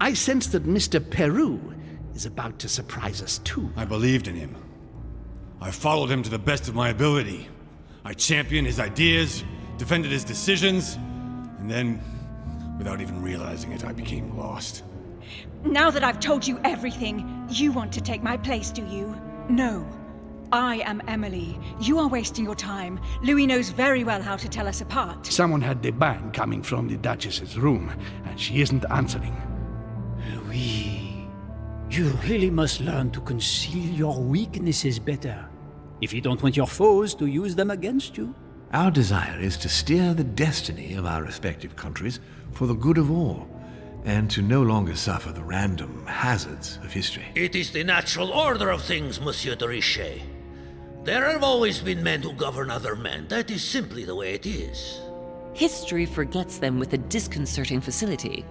I sense that Mr. Peru is about to surprise us too. I believed in him. I followed him to the best of my ability. I championed his ideas, defended his decisions, and then, without even realizing it, I became lost. Now that I've told you everything, you want to take my place, do you? No. I am Emily. You are wasting your time. Louis knows very well how to tell us apart. Someone had the bang coming from the Duchess's room, and she isn't answering. Louis, you really must learn to conceal your weaknesses better, if you don't want your foes to use them against you. Our desire is to steer the destiny of our respective countries for the good of all, and to no longer suffer the random hazards of history. It is the natural order of things, Monsieur de Richet. There have always been men who govern other men. That is simply the way it is. History forgets them with a disconcerting facility.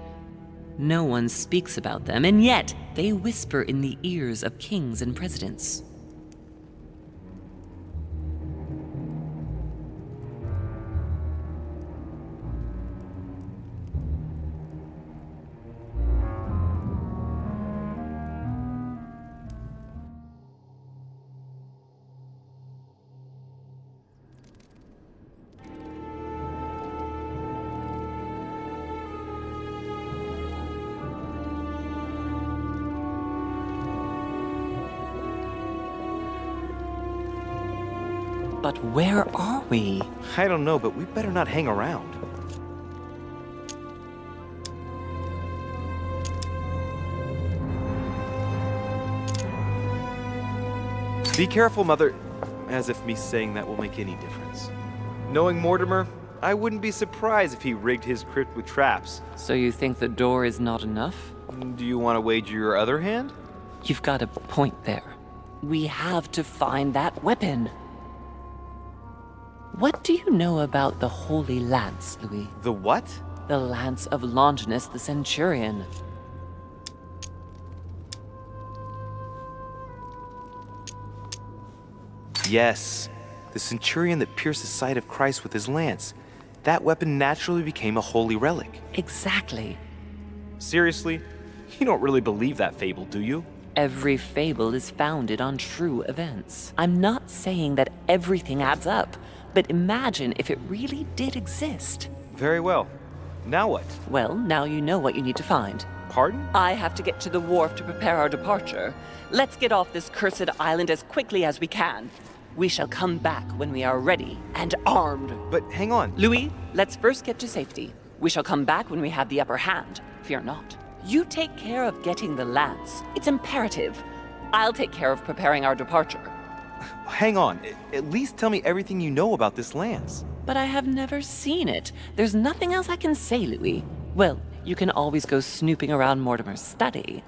No one speaks about them, and yet they whisper in the ears of kings and presidents. But where are we? I don't know, but we better not hang around. Be careful, Mother. As if me saying that will make any difference. Knowing Mortimer, I wouldn't be surprised if he rigged his crypt with traps. So you think the door is not enough? Do you want to wager your other hand? You've got a point there. We have to find that weapon. What do you know about the Holy Lance, Louis? The what? The Lance of Longinus the Centurion. Yes, the centurion that pierced the side of Christ with his lance. That weapon naturally became a holy relic. Exactly. Seriously? You don't really believe that fable, do you? Every fable is founded on true events. I'm not saying that everything adds up, but imagine if it really did exist. Very well. Now what? Well, now you know what you need to find. Pardon? I have to get to the wharf to prepare our departure. Let's get off this cursed island as quickly as we can. We shall come back when we are ready and armed. But hang on. Louis, let's first get to safety. We shall come back when we have the upper hand. Fear not. You take care of getting the lance. It's imperative. I'll take care of preparing our departure. Hang on. At least tell me everything you know about this lance. But I have never seen it. There's nothing else I can say, Louis. Well, you can always go snooping around Mortimer's study.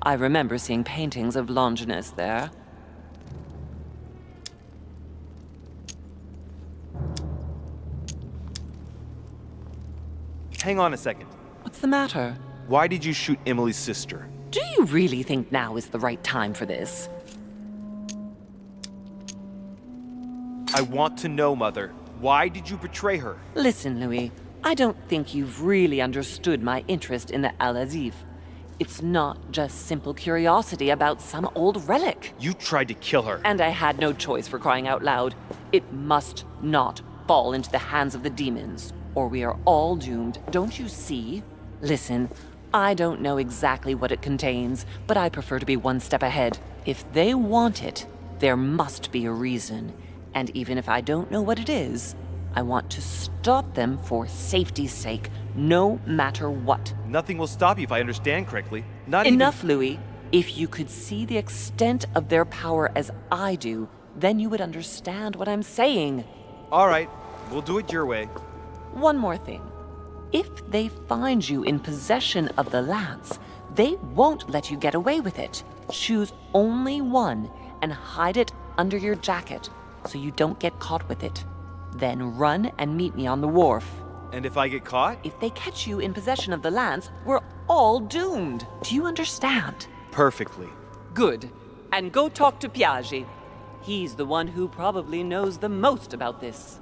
I remember seeing paintings of Longinus there. Hang on a second. What's the matter? Why did you shoot Emily's sister? Do you really think now is the right time for this? I want to know, Mother. Why did you betray her? Listen, Louis. I don't think you've really understood my interest in the Al-Azif. It's not just simple curiosity about some old relic. You tried to kill her. And I had no choice, for crying out loud. It must not fall into the hands of the demons, or we are all doomed, don't you see? Listen, I don't know exactly what it contains, but I prefer to be one step ahead. If they want it, there must be a reason. And even if I don't know what it is, I want to stop them for safety's sake, no matter what. Nothing will stop you if I understand correctly. Not Enough, Louis. If you could see the extent of their power as I do, then you would understand what I'm saying. All right, we'll do it your way. One more thing. If they find you in possession of the lance, they won't let you get away with it. Choose only one and hide it under your jacket so you don't get caught with it. Then run and meet me on the wharf. And if I get caught? If they catch you in possession of the lance, we're all doomed. Do you understand? Perfectly. Good. And go talk to Piaggi. He's the one who probably knows the most about this.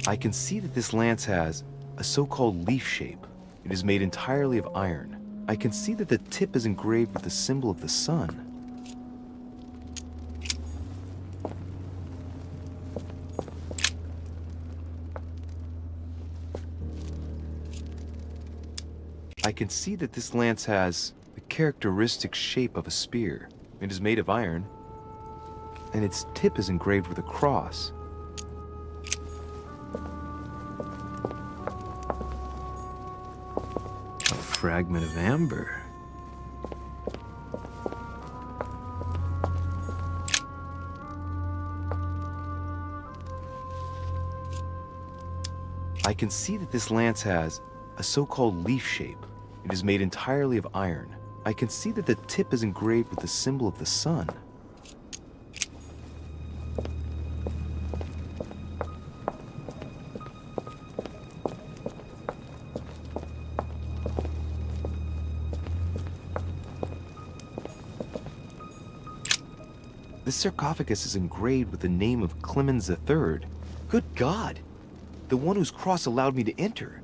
I can see that this lance has a so-called leaf shape. It is made entirely of iron. I can see that the tip is engraved with the symbol of the sun. I can see that this lance has the characteristic shape of a spear. It is made of iron, and its tip is engraved with a cross. A fragment of amber. I can see that this lance has a so-called leaf shape. It is made entirely of iron. I can see that the tip is engraved with the symbol of the sun. This sarcophagus is engraved with the name of Clemens III. Good God! The one whose cross allowed me to enter.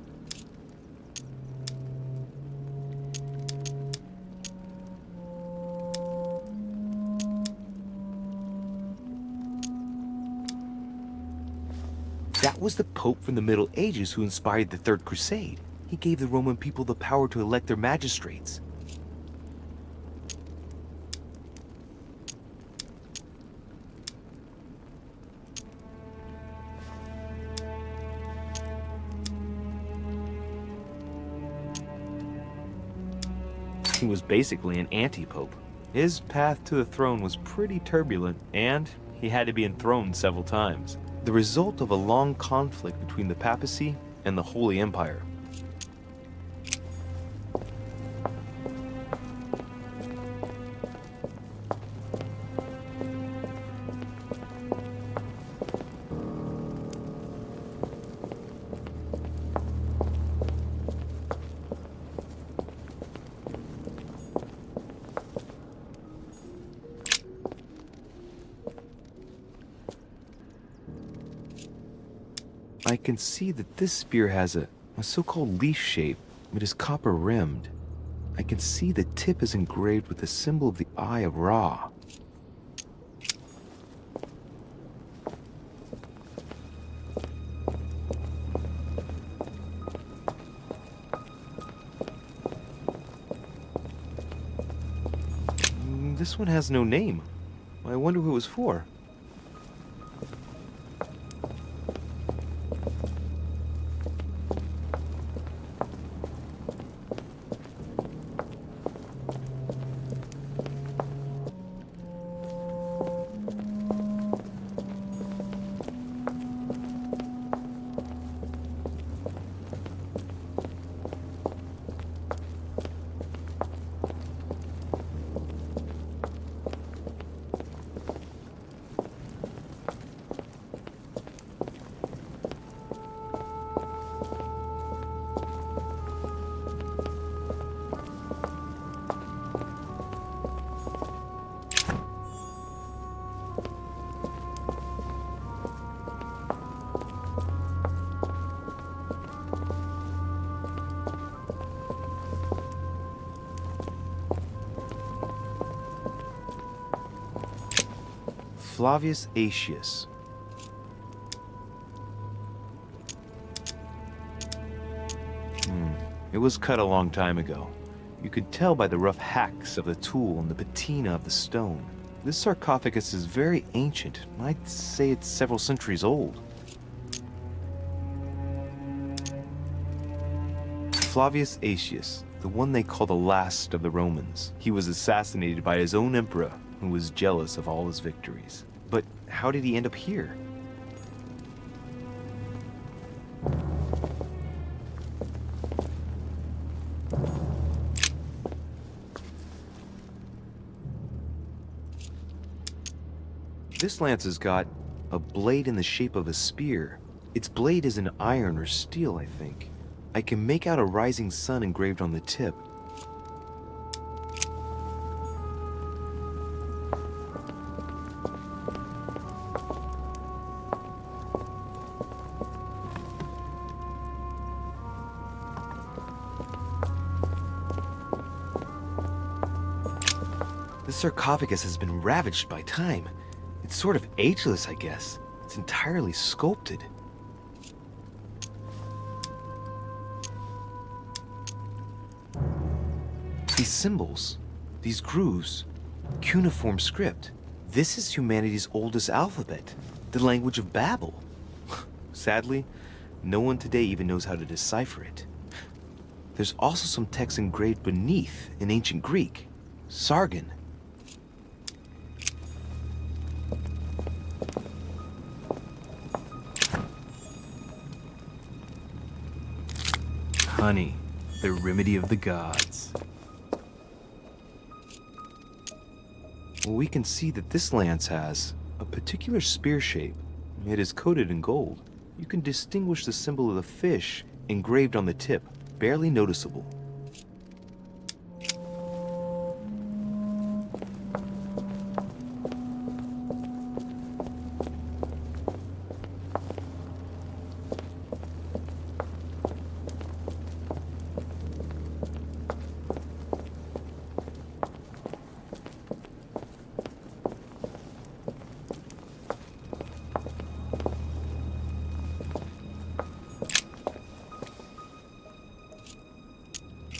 That was the Pope from the Middle Ages who inspired the Third Crusade. He gave the Roman people the power to elect their magistrates. He was basically an anti-pope. His path to the throne was pretty turbulent, and he had to be enthroned several times. The result of a long conflict between the papacy and the Holy Empire. I can see that this spear has a so-called leaf shape. It is copper rimmed. I can see the tip is engraved with the symbol of the Eye of Ra. This one has no name. I wonder who it was for. Flavius Aetius. It was cut a long time ago. You could tell by the rough hacks of the tool and the patina of the stone. This sarcophagus is very ancient. I'd say it's several centuries old. Flavius Aetius, the one they call the last of the Romans. He was assassinated by his own emperor, who was jealous of all his victories. But how did he end up here? This lance has got a blade in the shape of a spear. Its blade is in iron or steel, I think. I can make out a rising sun engraved on the tip. This sarcophagus has been ravaged by time. It's sort of ageless, I guess. It's entirely sculpted. These symbols, these grooves, cuneiform script. This is humanity's oldest alphabet, the language of Babel. Sadly, no one today even knows how to decipher it. There's also some text engraved beneath in ancient Greek, Sargon. Honey, the remedy of the gods. Well, we can see that this lance has a particular spear shape. It is coated in gold. You can distinguish the symbol of the fish engraved on the tip, barely noticeable.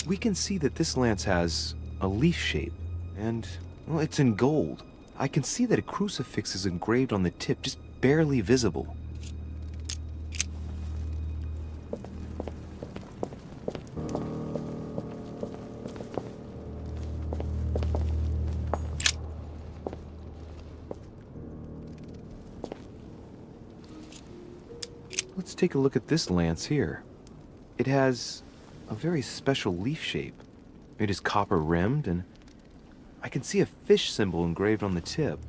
We can see that this lance has a leaf shape, and, well, it's in gold. I can see that a crucifix is engraved on the tip, just barely visible. Let's take a look at this lance here. It has a very special leaf shape. It is copper rimmed, and I can see a fish symbol engraved on the tip.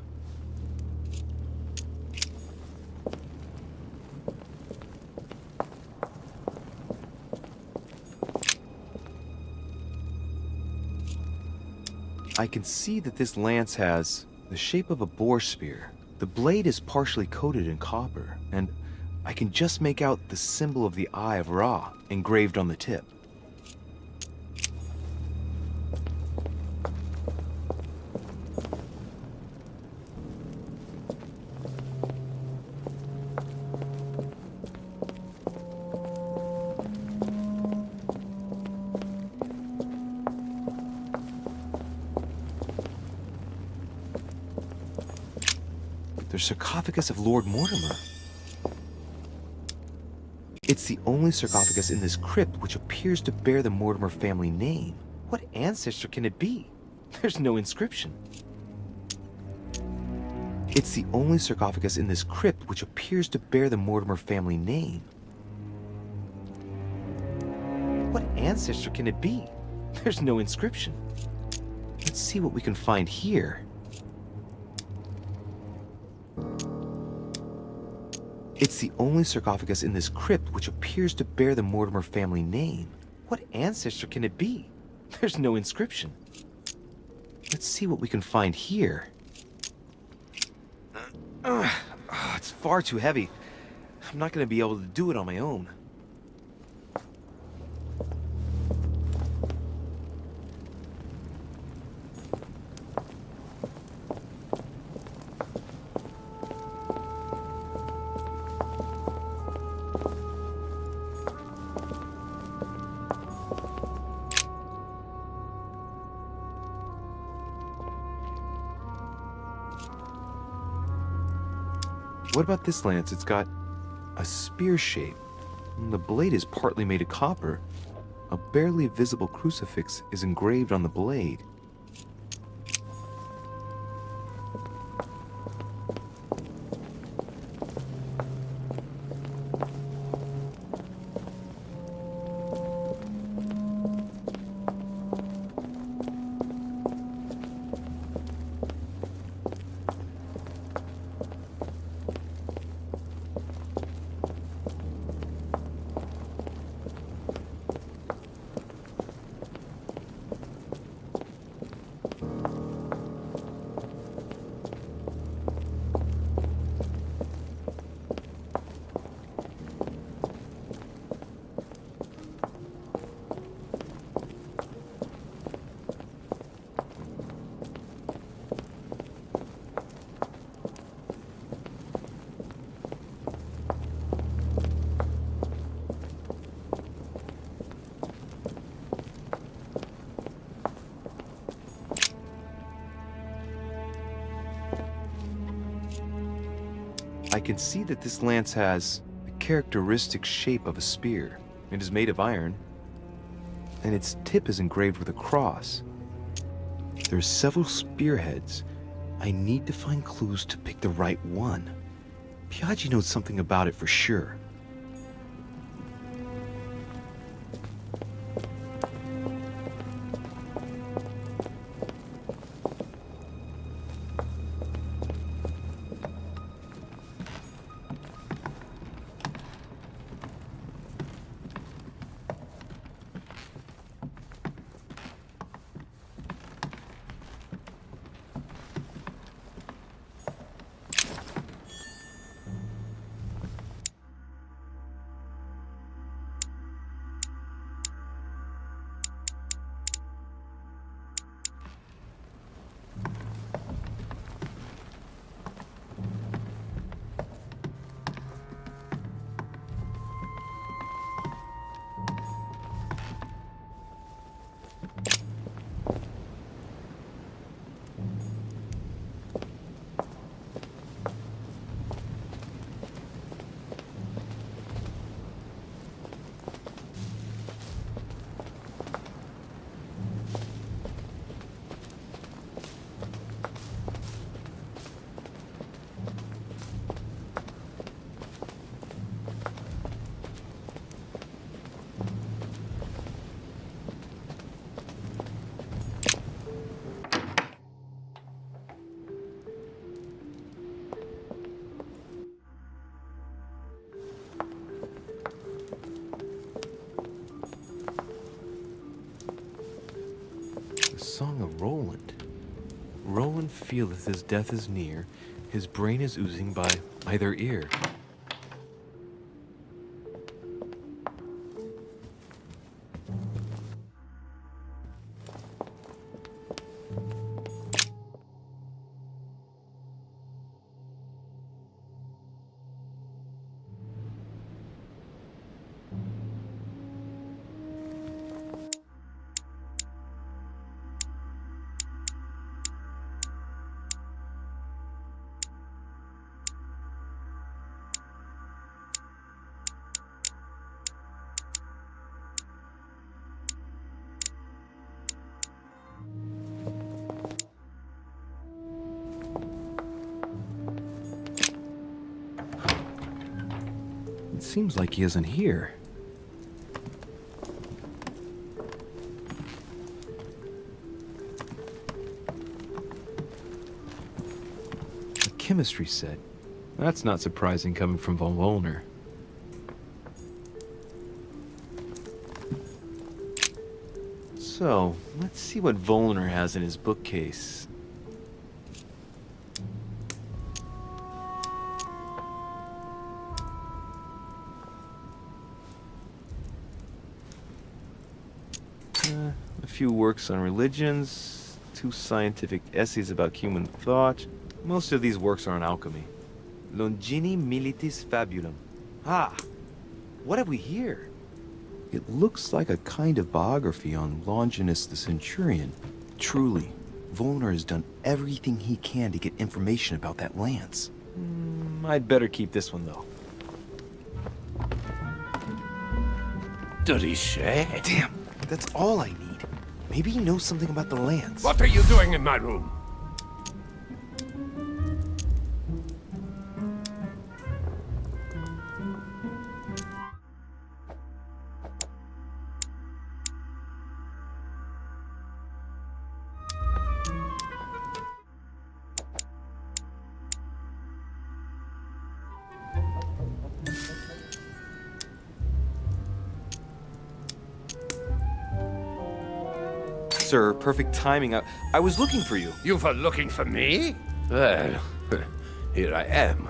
I can see that this lance has the shape of a boar spear. The blade is partially coated in copper, and I can just make out the symbol of the Eye of Ra engraved on the tip. The sarcophagus of Lord Mortimer. It's the only sarcophagus in this crypt which appears to bear the Mortimer family name. What ancestor can it be? There's no inscription. It's the only sarcophagus in this crypt which appears to bear the Mortimer family name. What ancestor can it be? There's no inscription. Let's see what we can find here. It's the only sarcophagus in this crypt which appears to bear the Mortimer family name. What ancestor can it be? There's no inscription. Let's see what we can find here. It's far too heavy. I'm not going to be able to do it on my own. What about this lance? It's got a spear shape. And the blade is partly made of copper. A barely visible crucifix is engraved on the blade. can see that this lance has the characteristic shape of a spear. It is made of iron, and its tip is engraved with a cross. There are several spearheads. I need to find clues to pick the right one. Piaggi knows something about it for sure. Song of Roland. Roland feeleth his death is near, his brain is oozing by either ear. It seems like he isn't here. A chemistry set. That's not surprising coming from von Wollner. So, let's see what Wollner has in his bookcase. A few works on religions, 2 scientific essays about human thought. Most of these works are on alchemy. Longini Militis Fabulum. Ah! What have we here? It looks like a kind of biography on Longinus the Centurion. Truly, Wollner has done everything he can to get information about that lance. I'd better keep this one, though. De Richet? Damn, that's all I need. Maybe he knows something about the lance. What are you doing in my room? Sir, perfect timing. I was looking for you. You were looking for me? Well, here I am.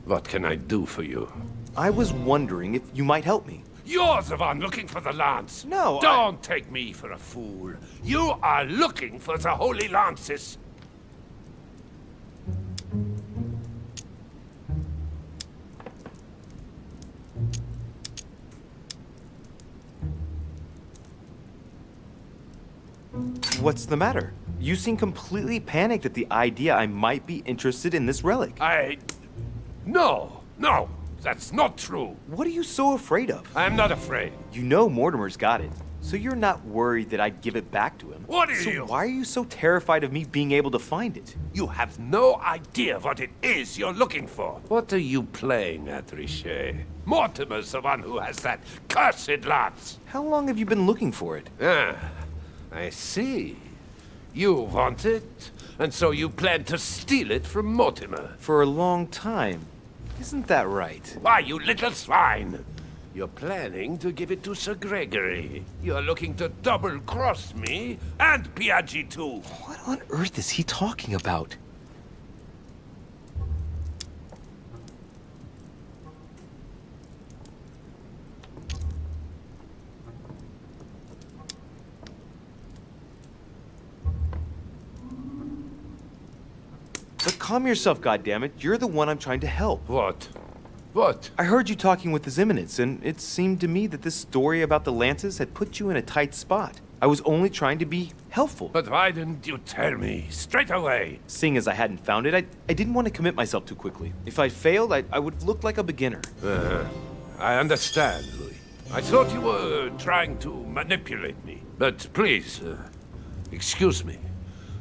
What can I do for you? I was wondering if you might help me. You're the one looking for the lance. No, Don't take me for a fool. You are looking for the holy lances. What's the matter? You seem completely panicked at the idea I might be interested in this relic. No, no, that's not true. What are you so afraid of? I'm not afraid. You know Mortimer's got it, so you're not worried that I'd give it back to him. What are so you? why are you so terrified of me being able to find it? You have no idea what it is you're looking for. What are you playing at, Richet? Mortimer's the one who has that cursed lance. How long have you been looking for it? Ah, I see. You want it, and so you plan to steal it from Mortimer. For a long time. Isn't that right? Why, you little swine! You're planning to give it to Sir Gregory. You're looking to double-cross me and Piaggi too. What on earth is he talking about? But calm yourself, goddammit. You're the one I'm trying to help. What? What? I heard you talking with His Eminence, and it seemed to me that this story about the lances had put you in a tight spot. I was only trying to be helpful. But why didn't you tell me straight away? Seeing as I hadn't found it, I didn't want to commit myself too quickly. If I failed, I would look like a beginner. I understand, Louis. I thought you were trying to manipulate me. But please, excuse me.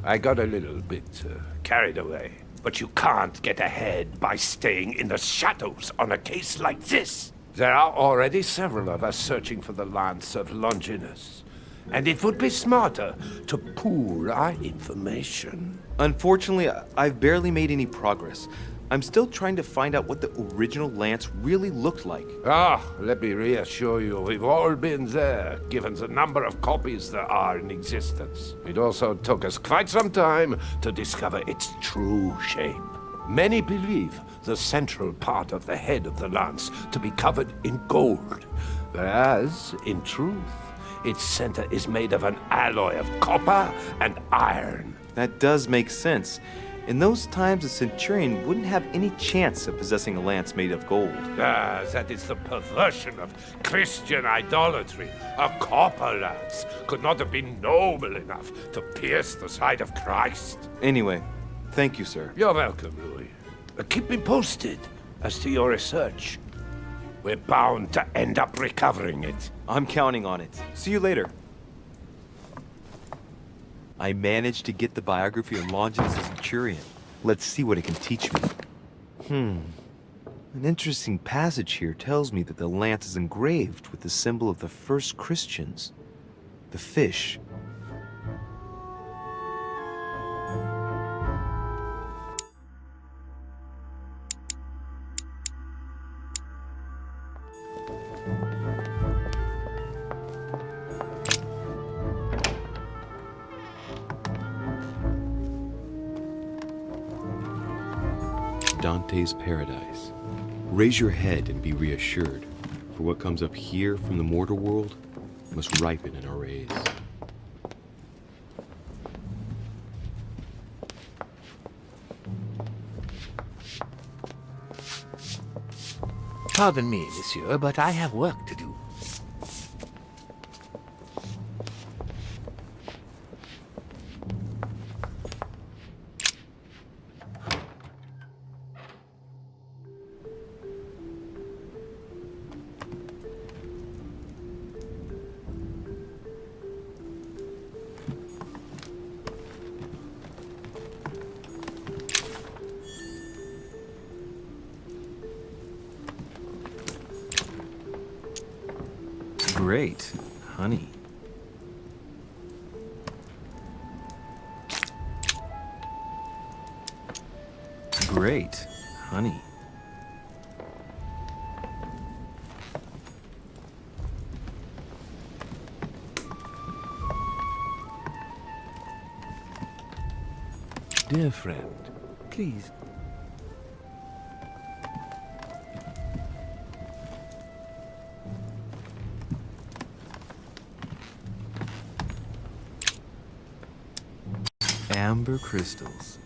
I got a little bit carried away. But you can't get ahead by staying in the shadows on a case like this. There are already several of us searching for the Lance of Longinus. And it would be smarter to pool our information. Unfortunately, I've barely made any progress. I'm still trying to find out what the original lance really looked like. Let me reassure you, we've all been there, given the number of copies there are in existence. It also took us quite some time to discover its true shape. Many believe the central part of the head of the lance to be covered in gold, whereas, in truth, its center is made of an alloy of copper and iron. That does make sense. In those times, a centurion wouldn't have any chance of possessing a lance made of gold. That is the perversion of Christian idolatry. A copper lance could not have been noble enough to pierce the side of Christ. Anyway, thank you, sir. You're welcome, Louis. Keep me posted as to your research. We're bound to end up recovering it. I'm counting on it. See you later. I managed to get the biography of Longinus the Centurion. Let's see what it can teach me. An interesting passage here tells me that the lance is engraved with the symbol of the first Christians, the fish. Dante's Paradise. Raise your head and be reassured, for what comes up here from the mortal world must ripen in our rays. Pardon me, monsieur, but I have work to do. Great, honey. Great, honey. Dear friend, please. Amber crystals.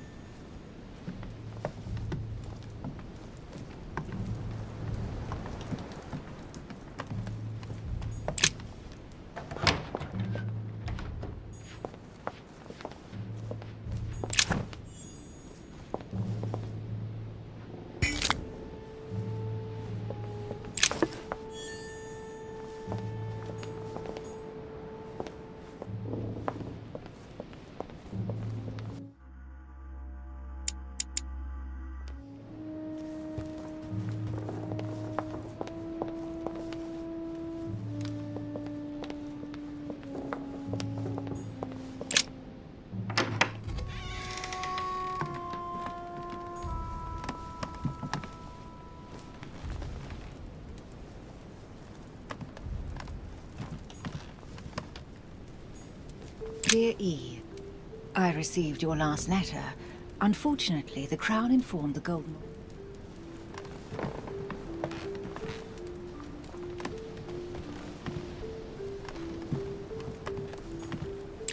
Dear E, I received your last letter. Unfortunately, the Crown informed the Golden...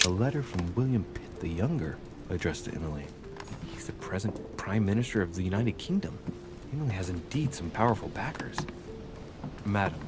A letter from William Pitt the Younger, addressed to Emily. He's the present Prime Minister of the United Kingdom. Emily has indeed some powerful backers. Madam.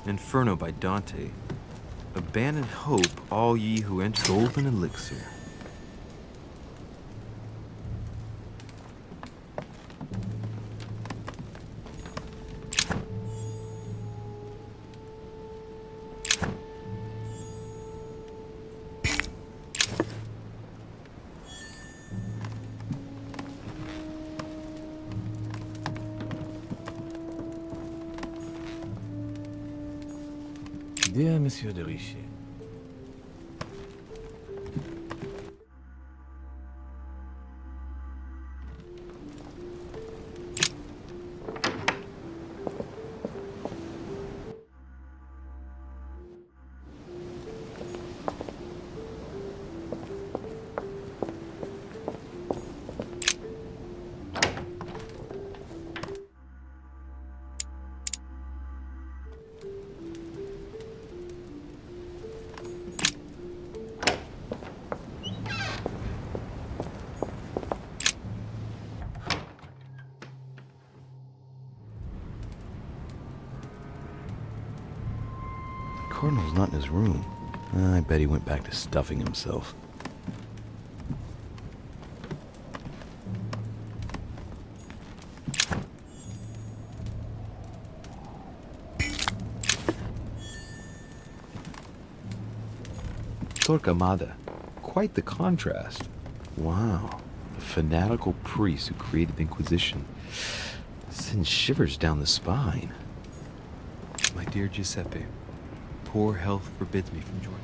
Inferno by Dante. Abandon hope, all ye who enter golden elixir. Dear Monsieur de Richet, the Cardinal's not in his room. I bet he went back to stuffing himself. Torquemada. Quite the contrast. Wow. The fanatical priest who created the Inquisition sends shivers down the spine. My dear Giuseppe, poor health forbids me from joining.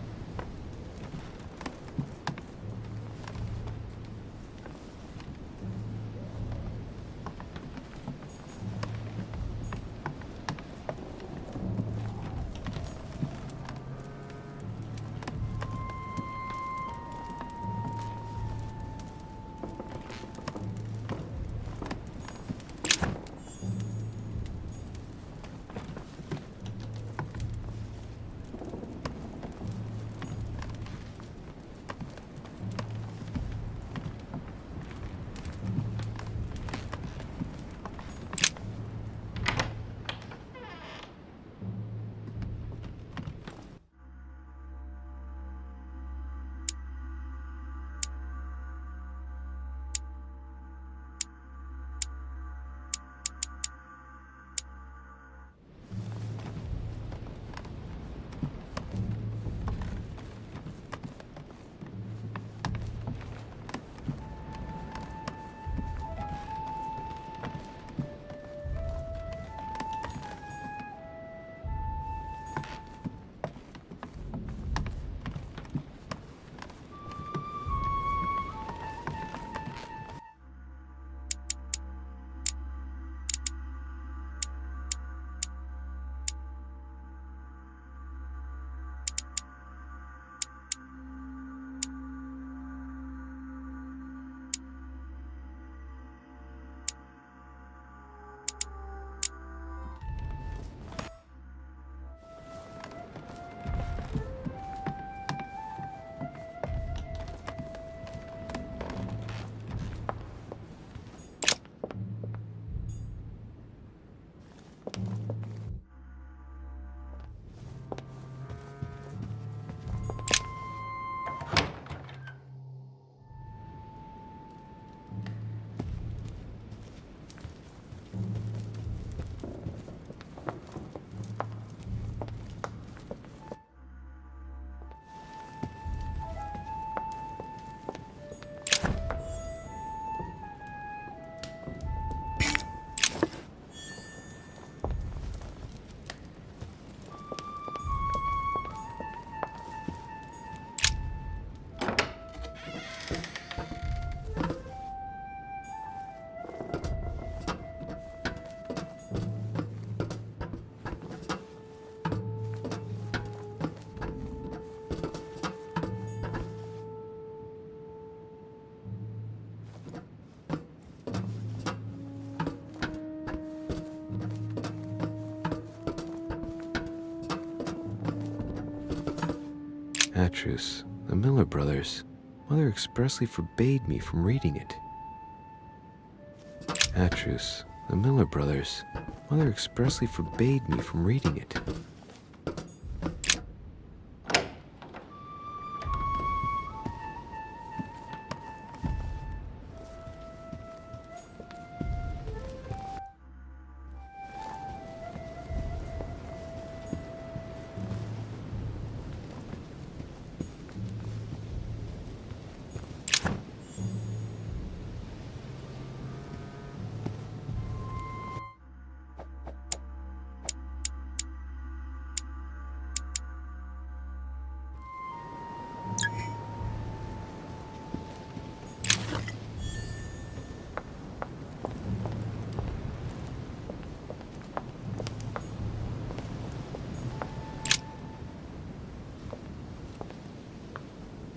Atrus, the Miller Brothers. Mother expressly forbade me from reading it. Atrus, the Miller Brothers. Mother expressly forbade me from reading it.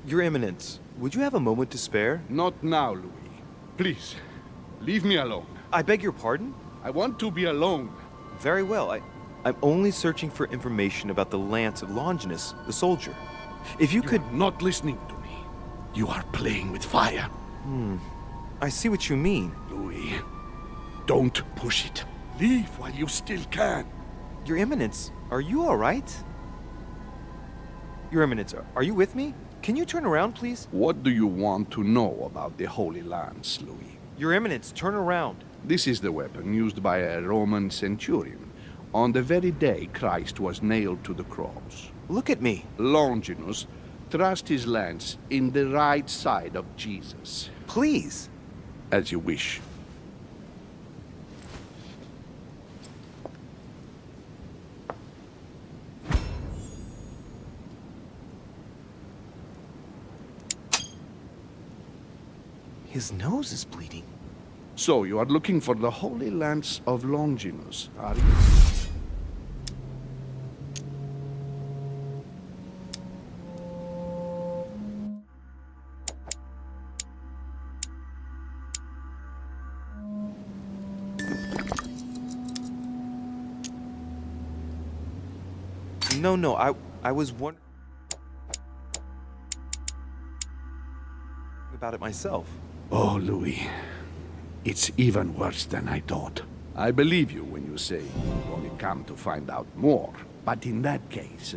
Your Eminence, would you have a moment to spare? Not now, Louis. Please, leave me alone. I beg your pardon? I want to be alone. Very well. I'm only searching for information about the lance of Longinus, the soldier. If you could... are not listening to me. You are playing with fire. I see what you mean. Louis, don't push it. Leave while you still can. Your Eminence, are you all right? Your Eminence, are you with me? Can you turn around, please? What do you want to know about the Holy Lance, Louis? Your Eminence, turn around. This is the weapon used by a Roman centurion on the very day Christ was nailed to the cross. Look at me. Longinus thrust his lance in the right side of Jesus. Please. As you wish. His nose is bleeding. So you are looking for the Holy Lance of Longinus, are you? No, I was wondering about it myself. Oh, Louis. It's even worse than I thought. I believe you when you say you've only come to find out more. But in that case,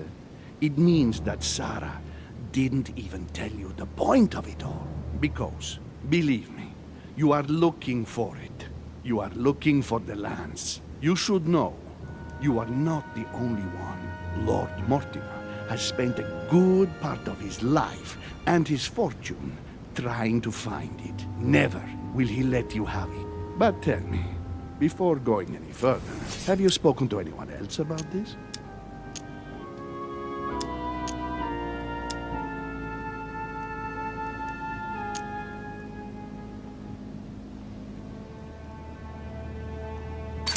it means that Sarah didn't even tell you the point of it all. Because, believe me, you are looking for it. You are looking for the lance. You should know, you are not the only one. Lord Mortimer has spent a good part of his life and his fortune trying to find it. Never will he let you have it. But tell me, before going any further, have you spoken to anyone else about this?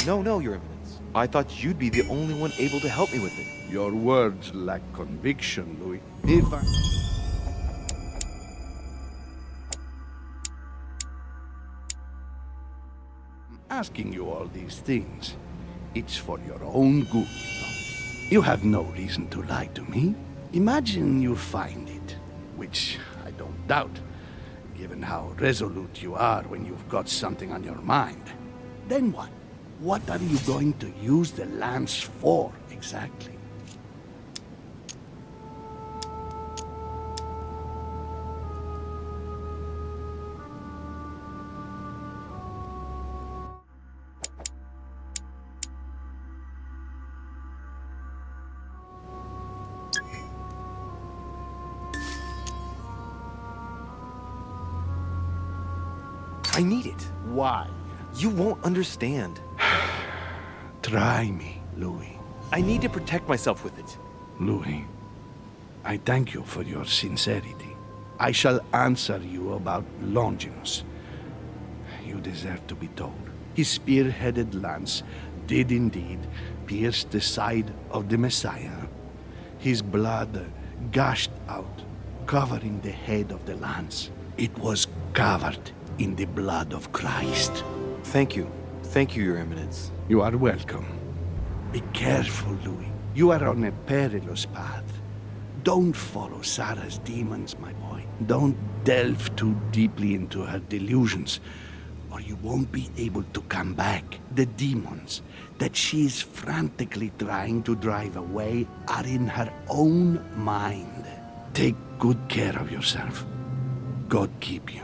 No, Your Eminence. I thought you'd be the only one able to help me with it. Your words lack conviction, Louis. If I... asking you all these things, it's for your own good. You have no reason to lie to me. Imagine you find it, which I don't doubt, given how resolute you are when you've got something on your mind. Then what? What are you going to use the lance for, exactly? I need it. Why? You won't understand. Try me, Louis. I need to protect myself with it. Louis, I thank you for your sincerity. I shall answer you about Longinus. You deserve to be told. His spear-headed lance did indeed pierce the side of the Messiah. His blood gushed out, covering the head of the lance. It was covered in the blood of Christ. Thank you. Thank you, Your Eminence. You are welcome. Be careful, Louis. You are on a perilous path. Don't follow Sarah's demons, my boy. Don't delve too deeply into her delusions, or you won't be able to come back. The demons that she's frantically trying to drive away are in her own mind. Take good care of yourself. God keep you.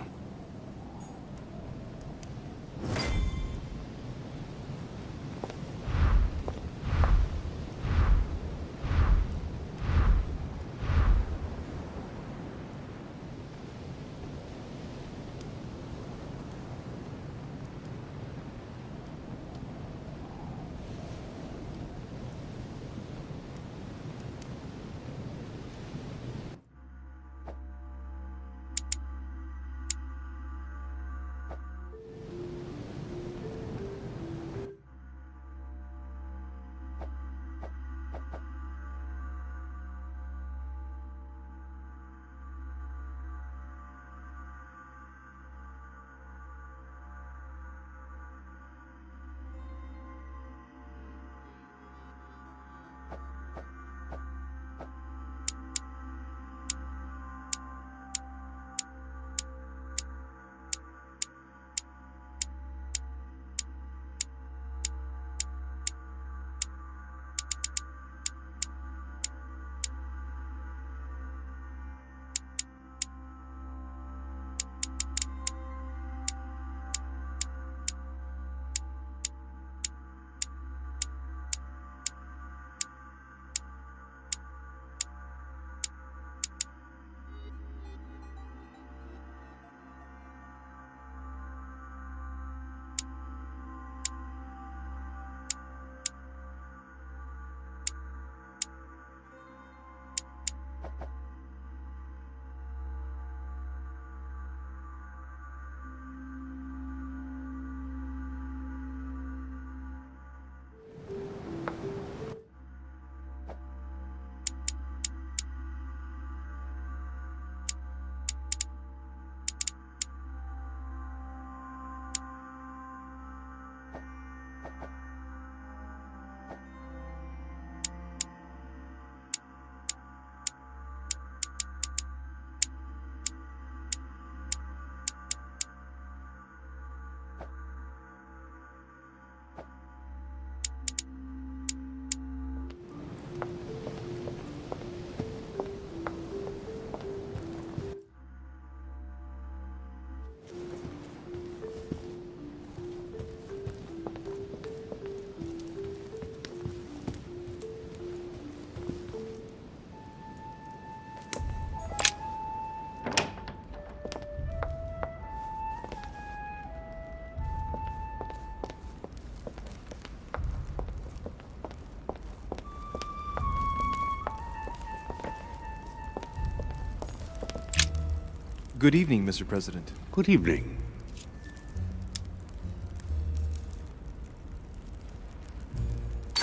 Good evening, Mr. President. Good evening.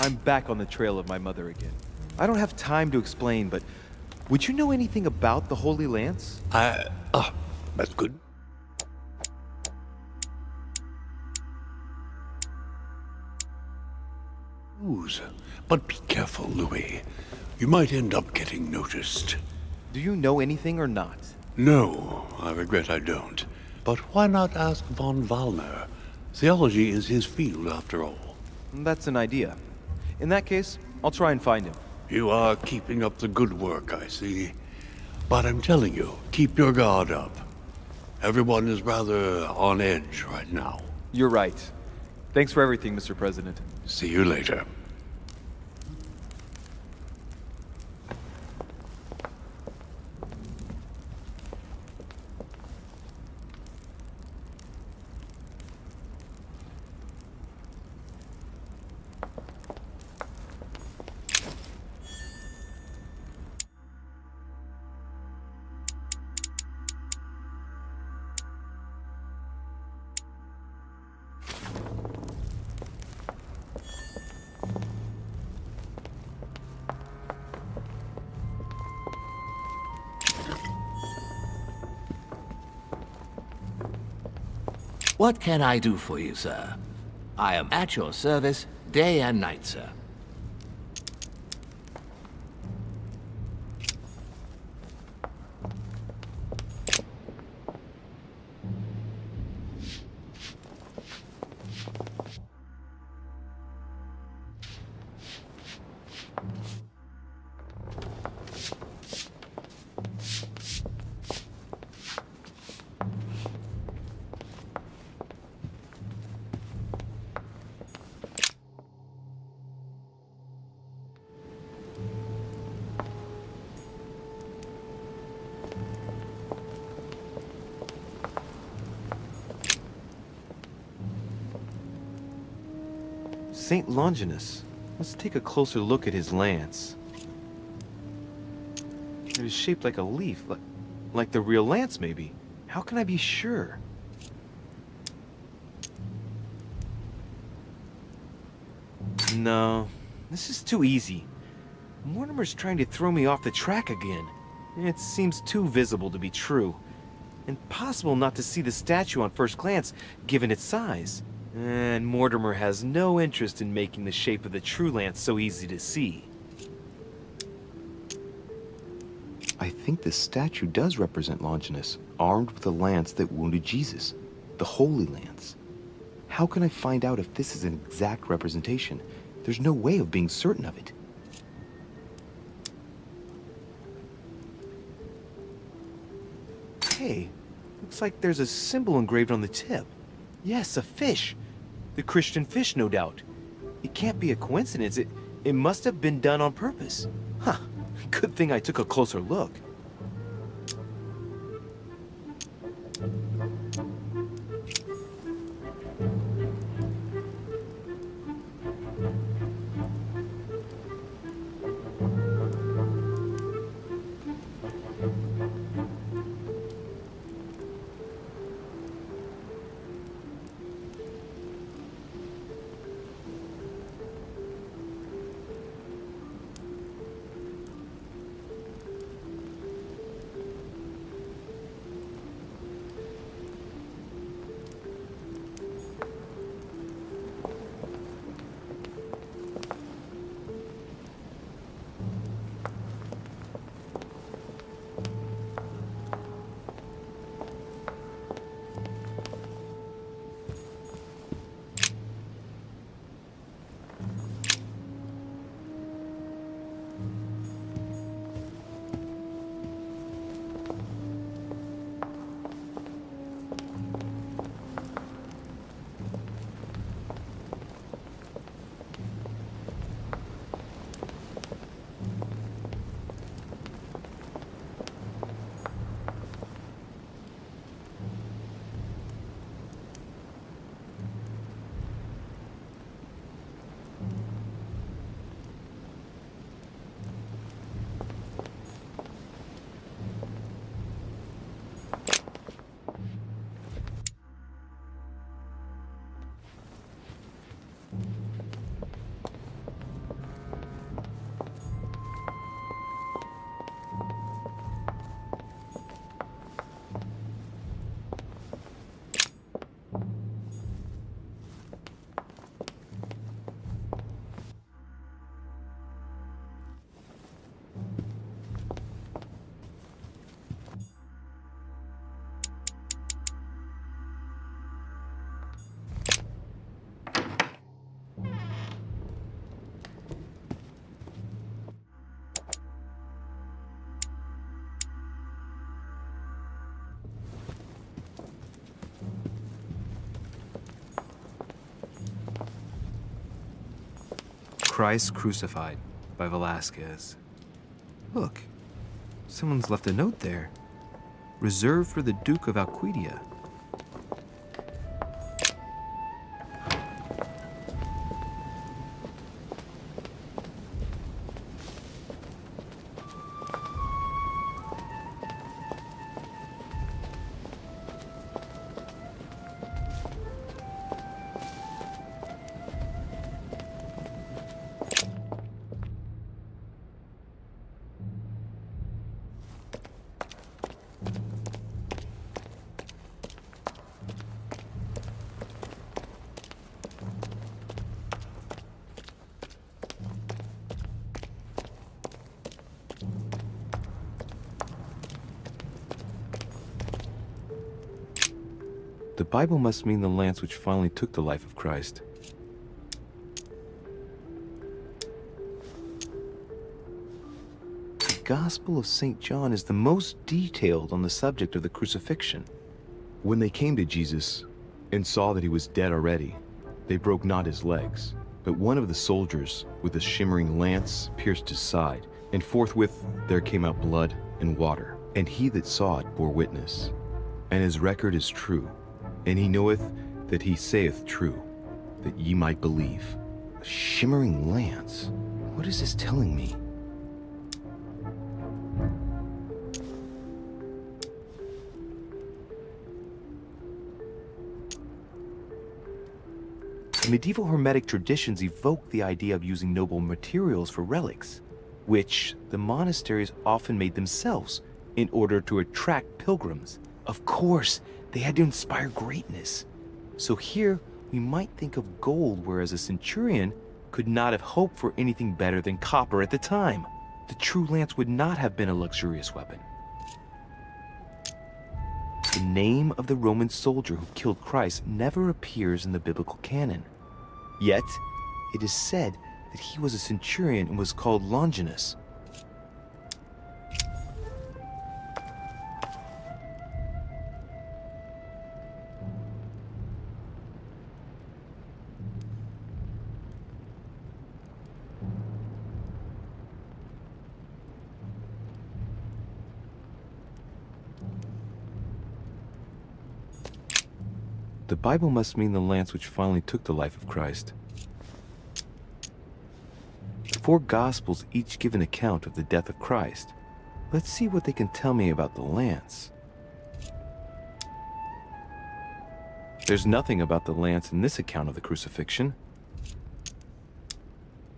I'm back on the trail of my mother again. I don't have time to explain, but would you know anything about the Holy Lance? That's good. But be careful, Louis. You might end up getting noticed. Do you know anything or not? No, I regret I don't. But why not ask von Wallner? Theology is his field, after all. That's an idea. In that case, I'll try and find him. You are keeping up the good work, I see. But I'm telling you, keep your guard up. Everyone is rather on edge right now. You're right. Thanks for everything, Mr. President. See you later. What can I do for you, sir? I am at your service, day and night, sir. Saint Longinus. Let's take a closer look at his lance. It is shaped like a leaf, like the real lance, maybe. How can I be sure? No, this is too easy. Mortimer's trying to throw me off the track again. It seems too visible to be true. Impossible not to see the statue on first glance, given its size. And Mortimer has no interest in making the shape of the true lance so easy to see. I think this statue does represent Longinus, armed with a lance that wounded Jesus, the Holy Lance. How can I find out if this is an exact representation? There's no way of being certain of it. Hey, looks like there's a symbol engraved on the tip. Yes, a fish. The Christian fish, no doubt. It can't be a coincidence. It must have been done on purpose. Huh. Good thing I took a closer look. Christ Crucified by Velasquez. Look, someone's left a note there. Reserved for the Duke of Alcudia. The Bible must mean the lance which finally took the life of Christ. The Gospel of St. John is the most detailed on the subject of the crucifixion. When they came to Jesus and saw that he was dead already, they broke not his legs, but one of the soldiers with a shimmering lance pierced his side, and forthwith there came out blood and water. And he that saw it bore witness, and his record is true. And he knoweth that he saith true, that ye might believe. A shimmering lance. What is this telling me? Medieval Hermetic traditions evoke the idea of using noble materials for relics, which the monasteries often made themselves in order to attract pilgrims. Of course, they had to inspire greatness. So here, we might think of gold, whereas a centurion could not have hoped for anything better than copper at the time. The true lance would not have been a luxurious weapon. The name of the Roman soldier who killed Christ never appears in the biblical canon. Yet, it is said that he was a centurion and was called Longinus. The Bible must mean the lance which finally took the life of Christ. The four Gospels each give an account of the death of Christ. Let's see what they can tell me about the lance. There's nothing about the lance in this account of the crucifixion.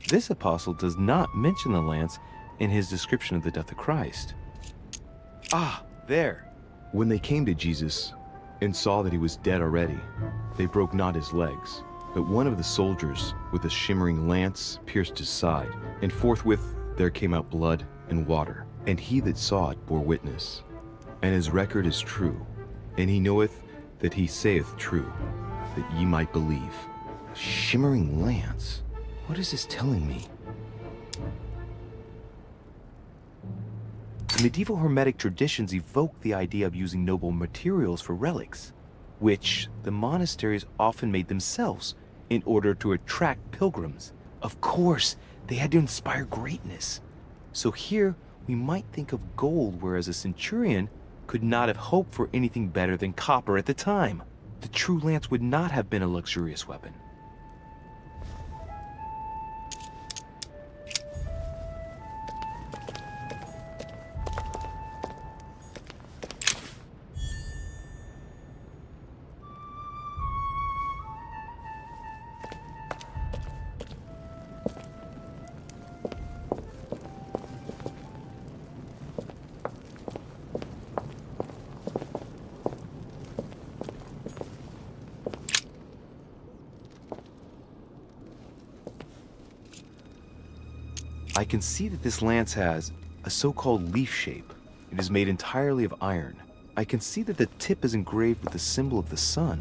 This apostle does not mention the lance in his description of the death of Christ. Ah, there. When they came to Jesus and saw that he was dead already, they broke not his legs, but one of the soldiers with a shimmering lance pierced his side, and forthwith there came out blood and water. And he that saw it bore witness, and his record is true, and he knoweth that he saith true, that ye might believe. A shimmering lance? What is this telling me? Medieval Hermetic traditions evoke the idea of using noble materials for relics, which the monasteries often made themselves in order to attract pilgrims. Of course, they had to inspire greatness. So here, we might think of gold, whereas a centurion could not have hoped for anything better than copper at the time. The true lance would not have been a luxurious weapon. I can see that this lance has a so-called leaf shape. It is made entirely of iron. I can see that the tip is engraved with the symbol of the sun.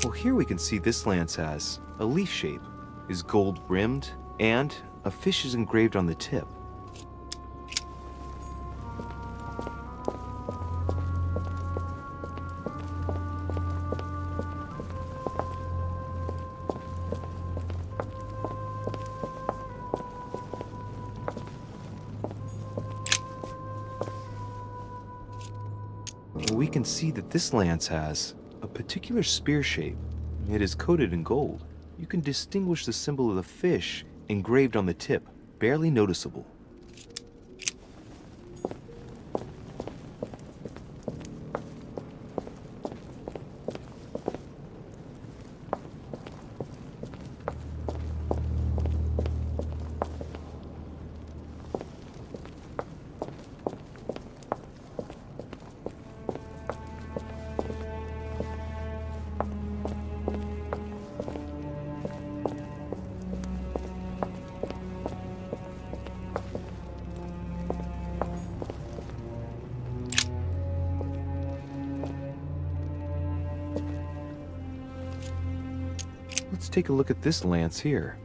Well, here we can see this lance has a leaf shape, is gold rimmed, and a fish is engraved on the tip. We can see that this lance has a particular spear shape. It is coated in gold. You can distinguish the symbol of the fish engraved on the tip, barely noticeable. Let's take a look at this lance here.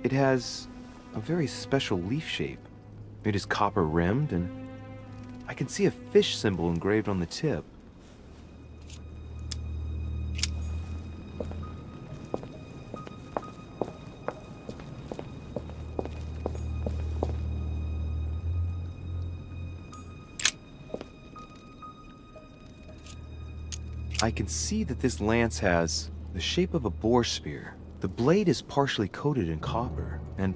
It has a very special leaf shape. It is copper rimmed, and I can see a fish symbol engraved on the tip. I can see that this lance has the shape of a boar spear. The blade is partially coated in copper, and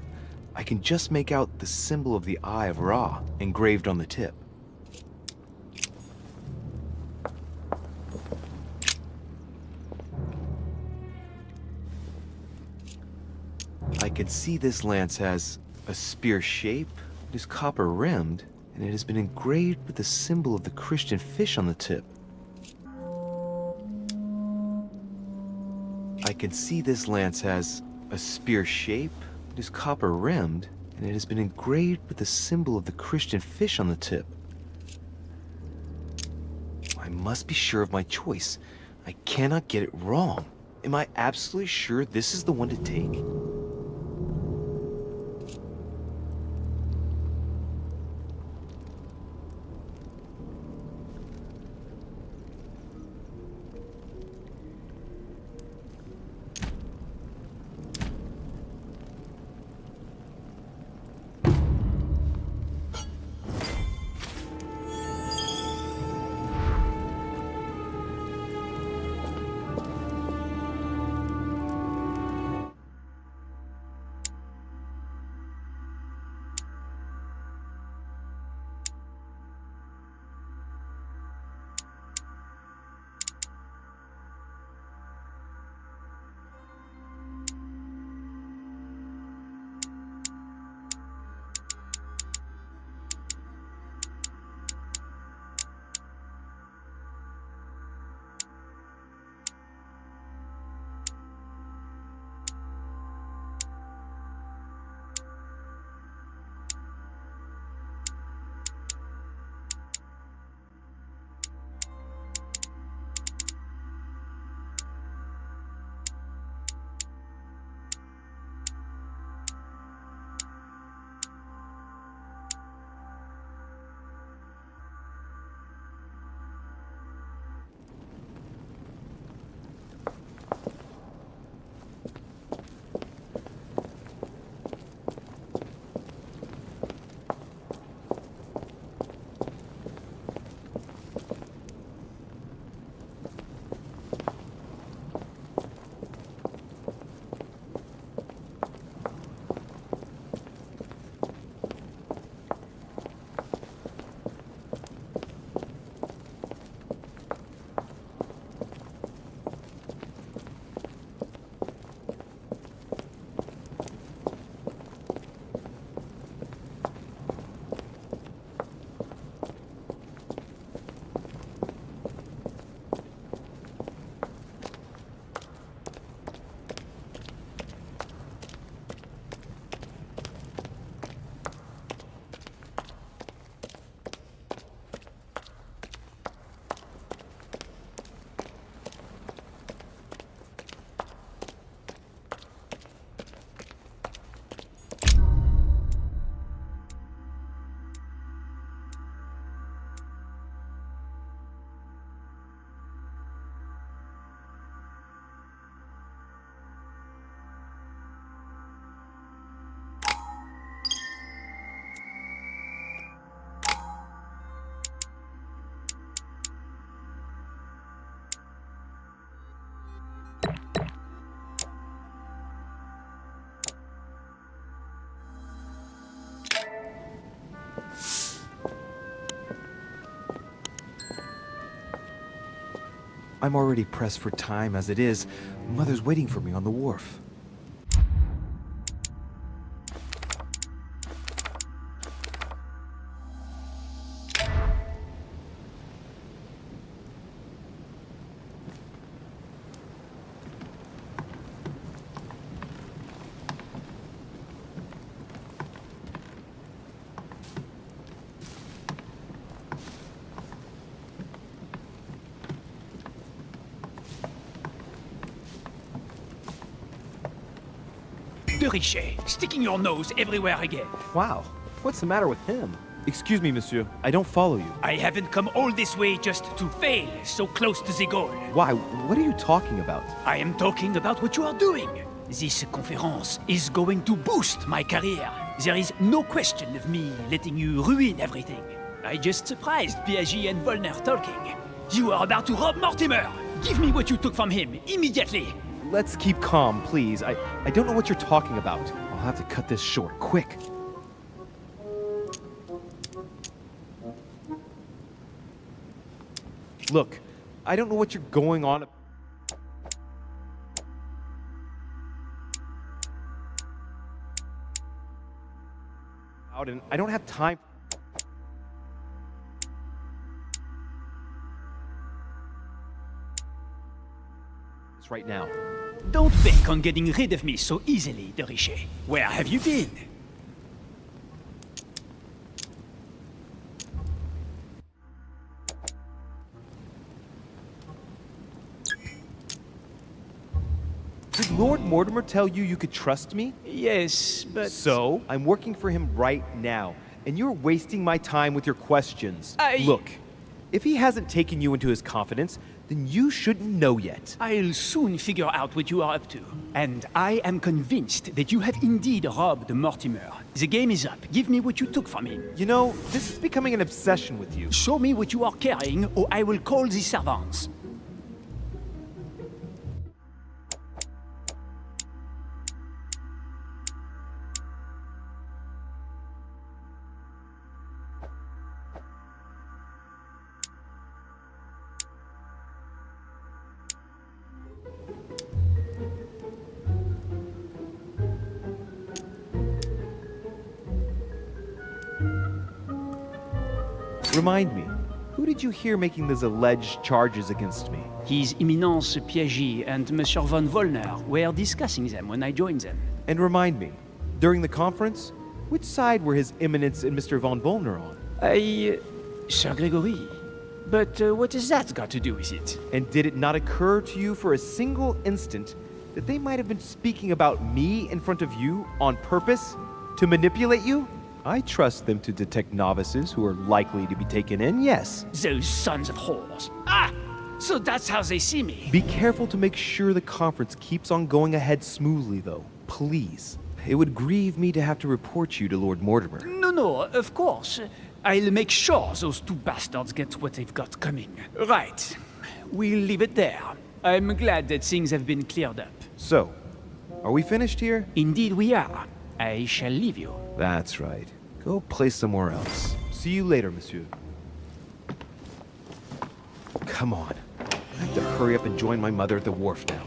I can just make out the symbol of the Eye of Ra engraved on the tip. I can see this lance has a spear shape, it is copper rimmed, and it has been engraved with the symbol of the Christian fish on the tip. I can see this lance has a spear shape, it is copper rimmed, and it has been engraved with the symbol of the Christian fish on the tip. I must be sure of my choice. I cannot get it wrong. Am I absolutely sure this is the one to take? I'm already pressed for time as it is. Mother's waiting for me on the wharf. de Richet, sticking your nose everywhere again. Wow, what's the matter with him? Excuse me, monsieur. I don't follow you. I haven't come all this way just to fail so close to the goal. Why? What are you talking about? I am talking about what you are doing. This conference is going to boost my career. There is no question of me letting you ruin everything. I just surprised Piaget and Volner talking. You are about to rob Mortimer. Give me what you took from him, immediately. Let's keep calm, please. I don't know what you're talking about. I'll have to cut this short, quick. Look, I don't know what you're going on. And I don't have time. Right now. Don't bank on getting rid of me so easily, de Richet. Where have you been? Did Lord Mortimer tell you you could trust me? Yes, but... So, I'm working for him right now, and you're wasting my time with your questions. Look, if he hasn't taken you into his confidence, then you shouldn't know yet. I'll soon figure out what you are up to. And I am convinced that you have indeed robbed Mortimer. The game is up. Give me what you took from him. You know, this is becoming an obsession with you. Show me what you are carrying, or I will call the servants. Remind me, who did you hear making those alleged charges against me? His Eminence Piaget and Monsieur von Volner were discussing them when I joined them. And remind me, during the conference, which side were His Eminence and Mr. von Volner on? Sir Gregory. But what has that got to do with it? And did it not occur to you for a single instant that they might have been speaking about me in front of you on purpose? To manipulate you? I trust them to detect novices who are likely to be taken in, yes. Those sons of whores. Ah! So that's how they see me. Be careful to make sure the conference keeps on going ahead smoothly, though. Please. It would grieve me to have to report you to Lord Mortimer. No, of course. I'll make sure those two bastards get what they've got coming. Right. We'll leave it there. I'm glad that things have been cleared up. So, are we finished here? Indeed we are. I shall leave you. That's right. Go play somewhere else. See you later, monsieur. Come on. I have to hurry up and join my mother at the wharf now.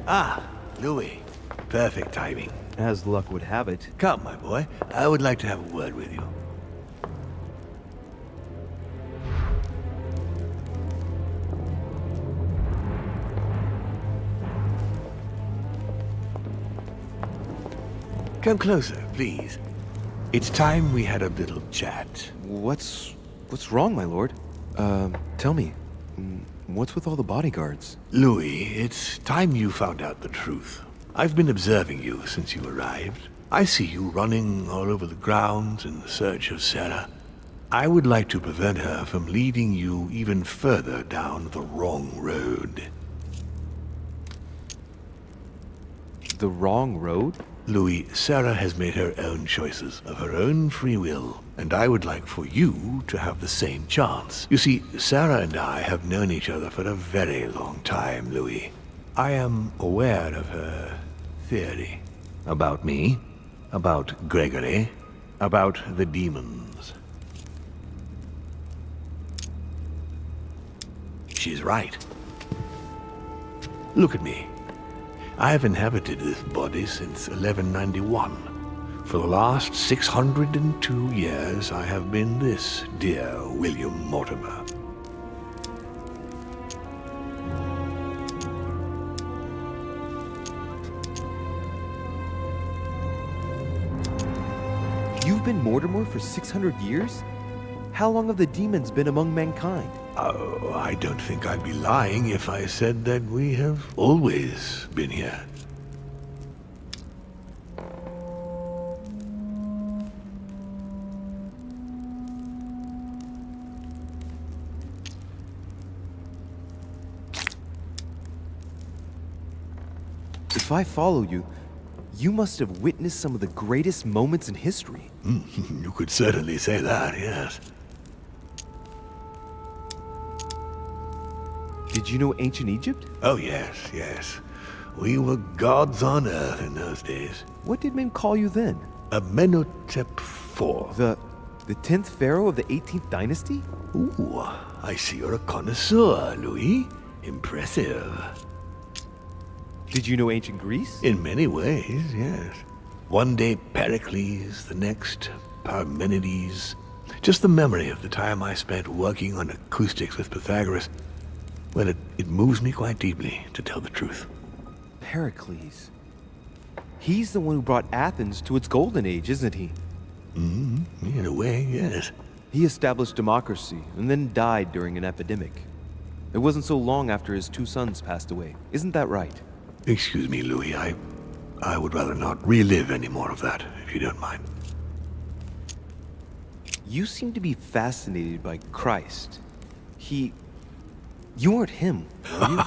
Ah, Louis. Perfect timing. As luck would have it. Come, my boy. I would like to have a word with you. Come closer, please. It's time we had a little chat. What's wrong, my lord? Tell me. What's with all the bodyguards? Louis, it's time you found out the truth. I've been observing you since you arrived. I see you running all over the grounds in the search of Sarah. I would like to prevent her from leading you even further down the wrong road. The wrong road? Louis, Sarah has made her own choices of her own free will, and I would like for you to have the same chance. You see, Sarah and I have known each other for a very long time, Louis. I am aware of her theory. About me, about Gregory, about the demons. She's right. Look at me. I have inhabited this body since 1191. For the last 602 years, I have been this dear William Mortimer. You've been Mortimer for 600 years? How long have the demons been among mankind? Oh, I don't think I'd be lying if I said that we have always been here. If I follow you, you must have witnessed some of the greatest moments in history. You could certainly say that, yes. Did you know ancient Egypt? Oh, yes, yes. We were gods on earth in those days. What did men call you then? Amenhotep IV. The 10th pharaoh of the 18th dynasty? Ooh, I see you're a connoisseur, Louis. Impressive. Did you know ancient Greece? In many ways, yes. One day Pericles, the next Parmenides. Just the memory of the time I spent working on acoustics with Pythagoras. Well, it moves me quite deeply, to tell the truth. Pericles. He's the one who brought Athens to its golden age, isn't he? In a way, yes. He established democracy and then died during an epidemic. It wasn't so long after his 2 sons passed away. Isn't that right? Excuse me, Louis. I would rather not relive any more of that, if you don't mind. You seem to be fascinated by Christ. You weren't him, were you?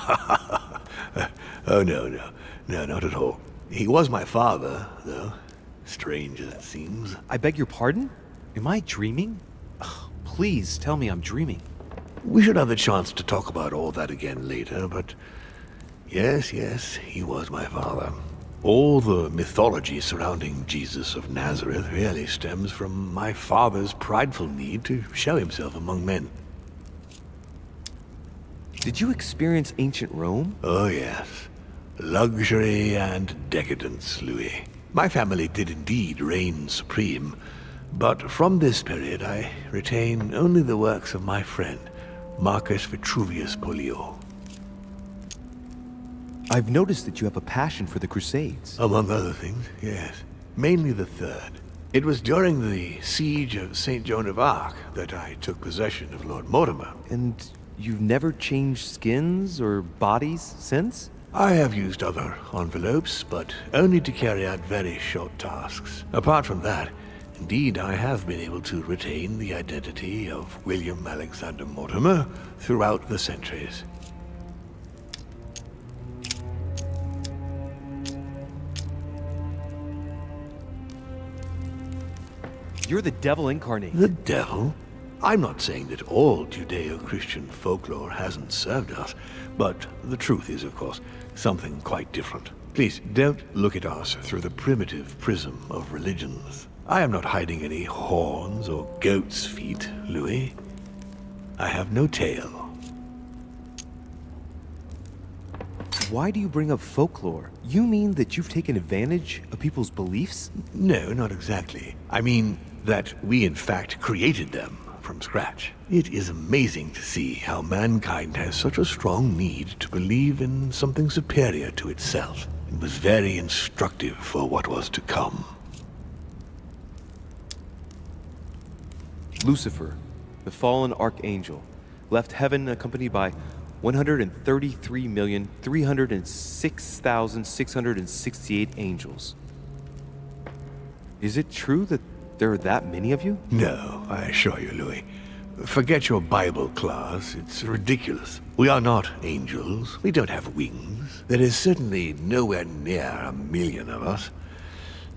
Oh, no, not at all. He was my father, though. Strange as it seems. I beg your pardon? Am I dreaming? Ugh, please tell me I'm dreaming. We should have the chance to talk about all that again later, but yes, he was my father. All the mythology surrounding Jesus of Nazareth really stems from my father's prideful need to show himself among men. Did you experience ancient Rome? Oh, yes. Luxury and decadence, Louis. My family did indeed reign supreme, but from this period I retain only the works of my friend, Marcus Vitruvius Pollio. I've noticed that you have a passion for the Crusades. Among other things, yes. Mainly the third. It was during the siege of St. Joan of Arc that I took possession of Lord Mortimer. And you've never changed skins or bodies since? I have used other envelopes, but only to carry out very short tasks. Apart from that, indeed, I have been able to retain the identity of William Alexander Mortimer throughout the centuries. You're the devil incarnate. The devil? I'm not saying that all Judeo-Christian folklore hasn't served us, but the truth is, of course, something quite different. Please, don't look at us through the primitive prism of religions. I am not hiding any horns or goat's feet, Louis. I have no tail. Why do you bring up folklore? You mean that you've taken advantage of people's beliefs? No, not exactly. I mean that we in fact created them from scratch. It is amazing to see how mankind has such a strong need to believe in something superior to itself. It was very instructive for what was to come. Lucifer, the fallen archangel, left heaven accompanied by 133,306,668 angels. Is it true that there are that many of you? No, I assure you, Louis. Forget your Bible class. It's ridiculous. We are not angels. We don't have wings. There is certainly nowhere near 1,000,000 of us.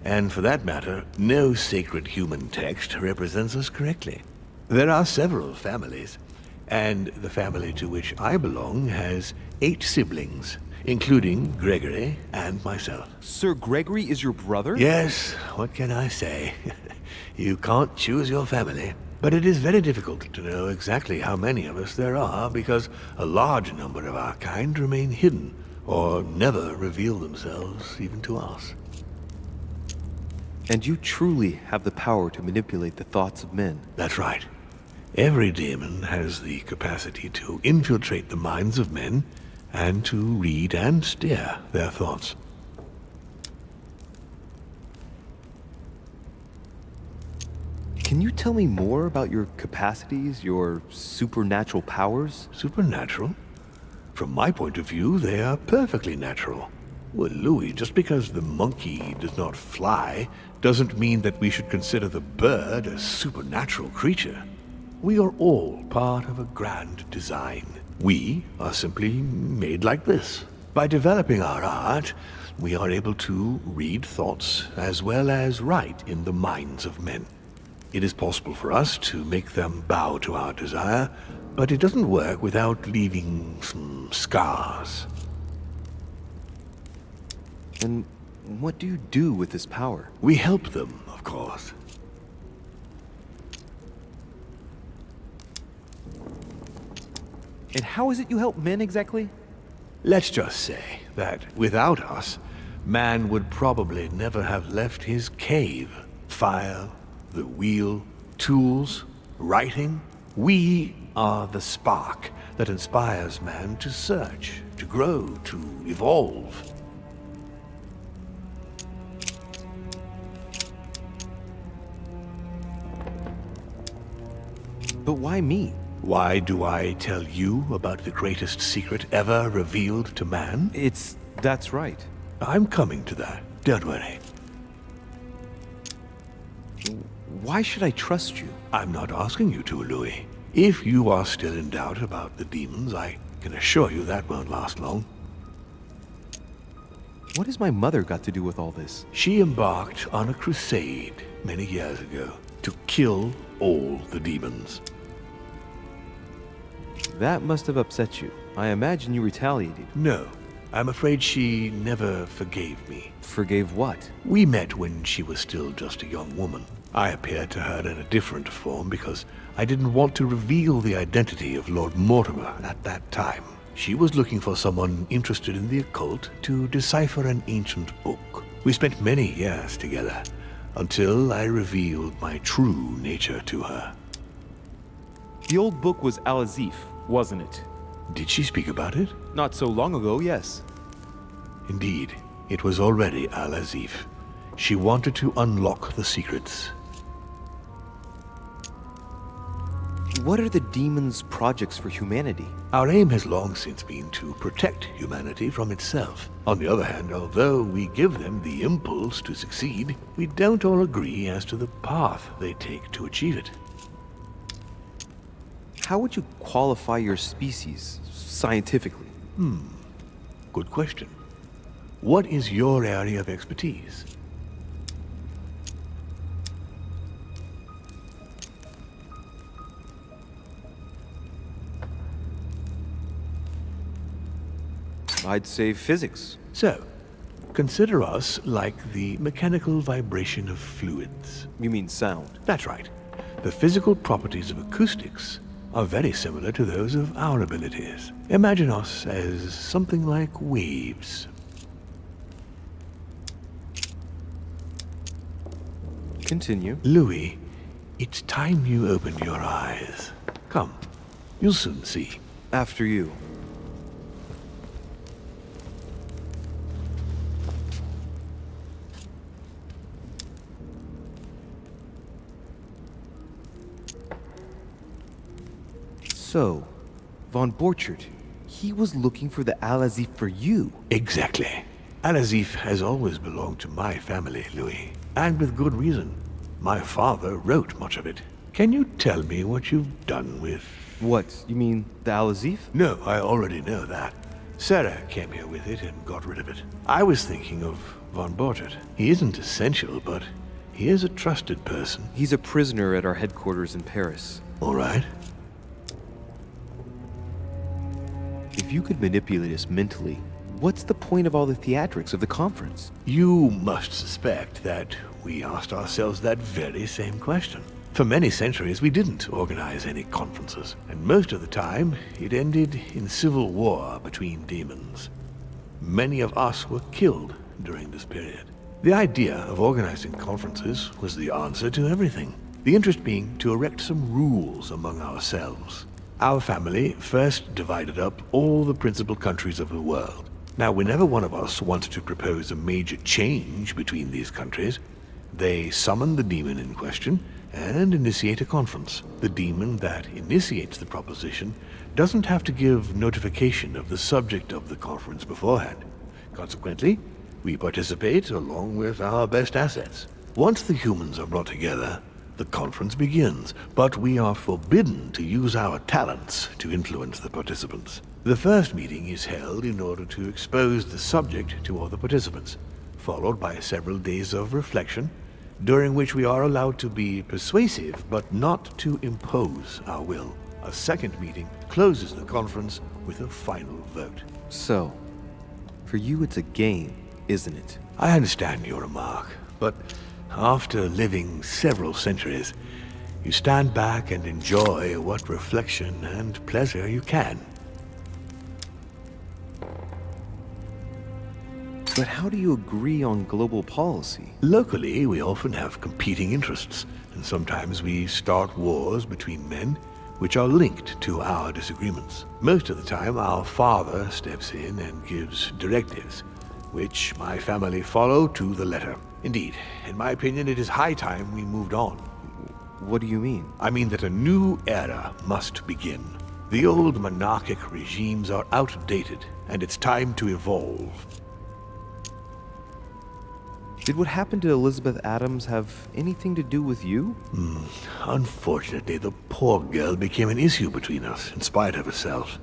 And for that matter, no sacred human text represents us correctly. There are several families, and the family to which I belong has 8 siblings, including Gregory and myself. Sir Gregory is your brother? Yes, what can I say? You can't choose your family. But it is very difficult to know exactly how many of us there are, because a large number of our kind remain hidden, or never reveal themselves even to us. And you truly have the power to manipulate the thoughts of men. That's right. Every demon has the capacity to infiltrate the minds of men and to read and steer their thoughts. Can you tell me more about your capacities, your supernatural powers? Supernatural? From my point of view, they are perfectly natural. Well, Louis, just because the monkey does not fly doesn't mean that we should consider the bird a supernatural creature. We are all part of a grand design. We are simply made like this. By developing our art, we are able to read thoughts as well as write in the minds of men. It is possible for us to make them bow to our desire, but it doesn't work without leaving some scars. And what do you do with this power? We help them, of course. And how is it you help men exactly? Let's just say that without us, man would probably never have left his cave. Fire, the wheel, tools, writing. We are the spark that inspires man to search, to grow, to evolve. But why me? Why do I tell you about the greatest secret ever revealed to man? That's right. I'm coming to that. Don't worry. Why should I trust you? I'm not asking you to, Louis. If you are still in doubt about the demons, I can assure you that won't last long. What has my mother got to do with all this? She embarked on a crusade many years ago to kill all the demons. That must have upset you. I imagine you retaliated. No, I'm afraid she never forgave me. Forgave what? We met when she was still just a young woman. I appeared to her in a different form because I didn't want to reveal the identity of Lord Mortimer at that time. She was looking for someone interested in the occult to decipher an ancient book. We spent many years together until I revealed my true nature to her. The old book was Al-Azif, wasn't it? Did she speak about it? Not so long ago, yes. Indeed, it was already Al-Azif. She wanted to unlock the secrets. What are the demons' projects for humanity? Our aim has long since been to protect humanity from itself. On the other hand, although we give them the impulse to succeed, we don't all agree as to the path they take to achieve it. How would you qualify your species, scientifically? Good question. What is your area of expertise? I'd say physics. So, consider us like the mechanical vibration of fluids. You mean sound? That's right. The physical properties of acoustics are very similar to those of our abilities. Imagine us as something like waves. Continue. Louis, it's time you opened your eyes. Come, you'll soon see. After you. So, von Borchert, he was looking for the Al-Azif for you. Exactly. Al-Azif has always belonged to my family, Louis. And with good reason. My father wrote much of it. Can you tell me what you've done with... What, you mean the Al-Azif? No, I already know that. Sarah came here with it and got rid of it. I was thinking of von Borchert. He isn't essential, but he is a trusted person. He's a prisoner at our headquarters in Paris. All right. If you could manipulate us mentally, what's the point of all the theatrics of the conference? You must suspect that we asked ourselves that very same question. For many centuries, we didn't organize any conferences, and most of the time, it ended in civil war between demons. Many of us were killed during this period. The idea of organizing conferences was the answer to everything. The interest being to erect some rules among ourselves. Our family first divided up all the principal countries of the world. Now, whenever one of us wanted to propose a major change between these countries, they summon the demon in question and initiate a conference. The demon that initiates the proposition doesn't have to give notification of the subject of the conference beforehand. Consequently, we participate along with our best assets. Once the humans are brought together, the conference begins, but we are forbidden to use our talents to influence the participants. The first meeting is held in order to expose the subject to all the participants, followed by several days of reflection, during which we are allowed to be persuasive but not to impose our will. A second meeting closes the conference with a final vote. So, for you it's a game, isn't it? I understand your remark, but after living several centuries, you stand back and enjoy what reflection and pleasure you can. But how do you agree on global policy? Locally, we often have competing interests, and sometimes we start wars between men which are linked to our disagreements. Most of the time, our father steps in and gives directives, which my family follow to the letter. Indeed, in my opinion, it is high time we moved on. What do you mean? I mean that a new era must begin. The old monarchic regimes are outdated, and it's time to evolve. Did what happened to Elizabeth Adams have anything to do with you? Unfortunately, the poor girl became an issue between us, in spite of herself.